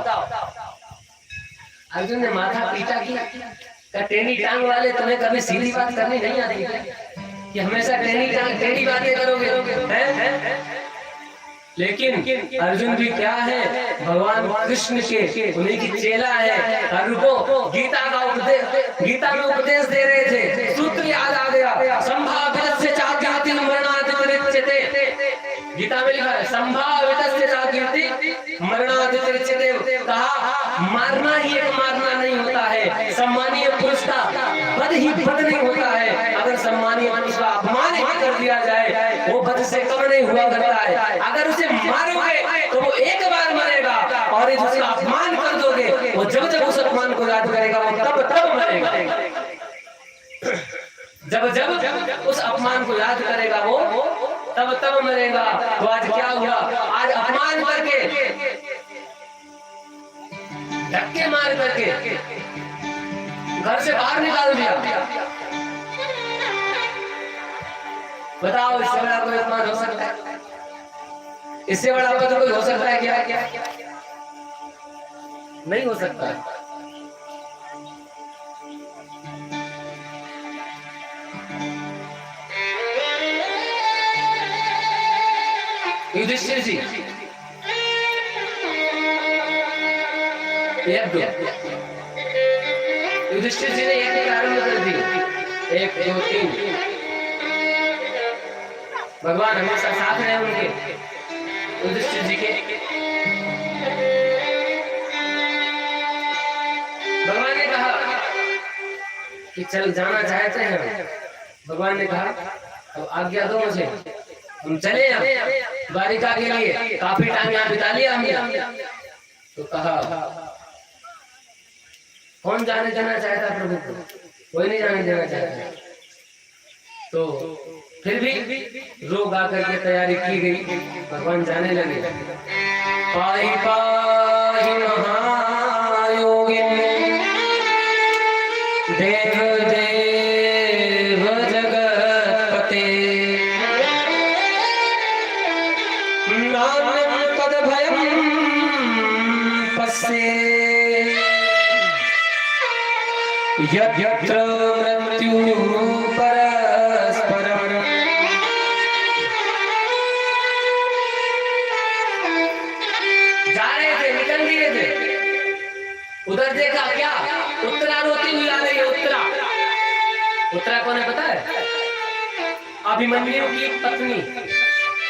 अर्जुन ने माथा पीटा कि टेढ़ी टांग वाले तुम्हें कभी सीधी बात करनी नहीं आती कि हमेशा टेढ़ी बातें करोगे, हैं? लेकिन अर्जुन भी क्या है, भगवान कृष्ण के उन्हीं की चेला है। रुको, गीता में उपदेश दे रहे थे, सूत्र याद आ गया। संभावित से चाहती मरणादित्रिच्यते, गीता में लिखा है संभावित से चाहती मरणादित्रिच्यते। कहा मारना ही एक मारना नहीं होता है, सम्मानीय पुरुष का वध ही वध नहीं होता है। अगर सम्मानीय पुरुष का अपमान ही कर दिया जाए वो वध से कम नहीं हुआ करता है। अगर उसे मारोगे तो वो एक बार मरेगा, और यदि उसका अपमान कर दोगे वो जब जब उस अपमान को याद करेगा वो तब तब मरेगा। जब उस अपमान को याद करेगा वो तब तब मरेगा। तो आज क्या हुआ, आज अपमान करके, धक्के मार करके घर से बाहर निकाल दिया। बताओ इससे बड़ा कोई अपमान हो सकता है? इससे बड़ा अपमान कोई हो सकता है क्या? नहीं हो सकता। युधिष्ठिर जी युधिष्ठिर जी ने एक आरंभ कर दी, 1 2 3। भगवान हमेशा साथ रहे उनके, युधिष्ठिर जी के। कि चल जाना चाहते हैं। भगवान ने कहा अब आज्ञा दो मुझे, हम चले द्वारिका के लिए, काफी टाइम यहाँ बिता लिया हमने। तो कहा कौन जाने देना चाहता प्रभु को, कोई नहीं जाने देना चाहता। तो फिर भी रोग आकर के तैयारी की गई, भगवान जाने लगे। पाहि पाहि महायोगिन देव देव जगत्पते, नान्यं पद भयं पश्ये, यत्र मृत्यु परस्परम्। जा रहे थे, निकल दिए थे, उधर देखा क्या, उत्तरा रोती हुई आ रही है। उत्तरा, उत्तरा कौन है पता है? अभिमन्यु की पत्नी।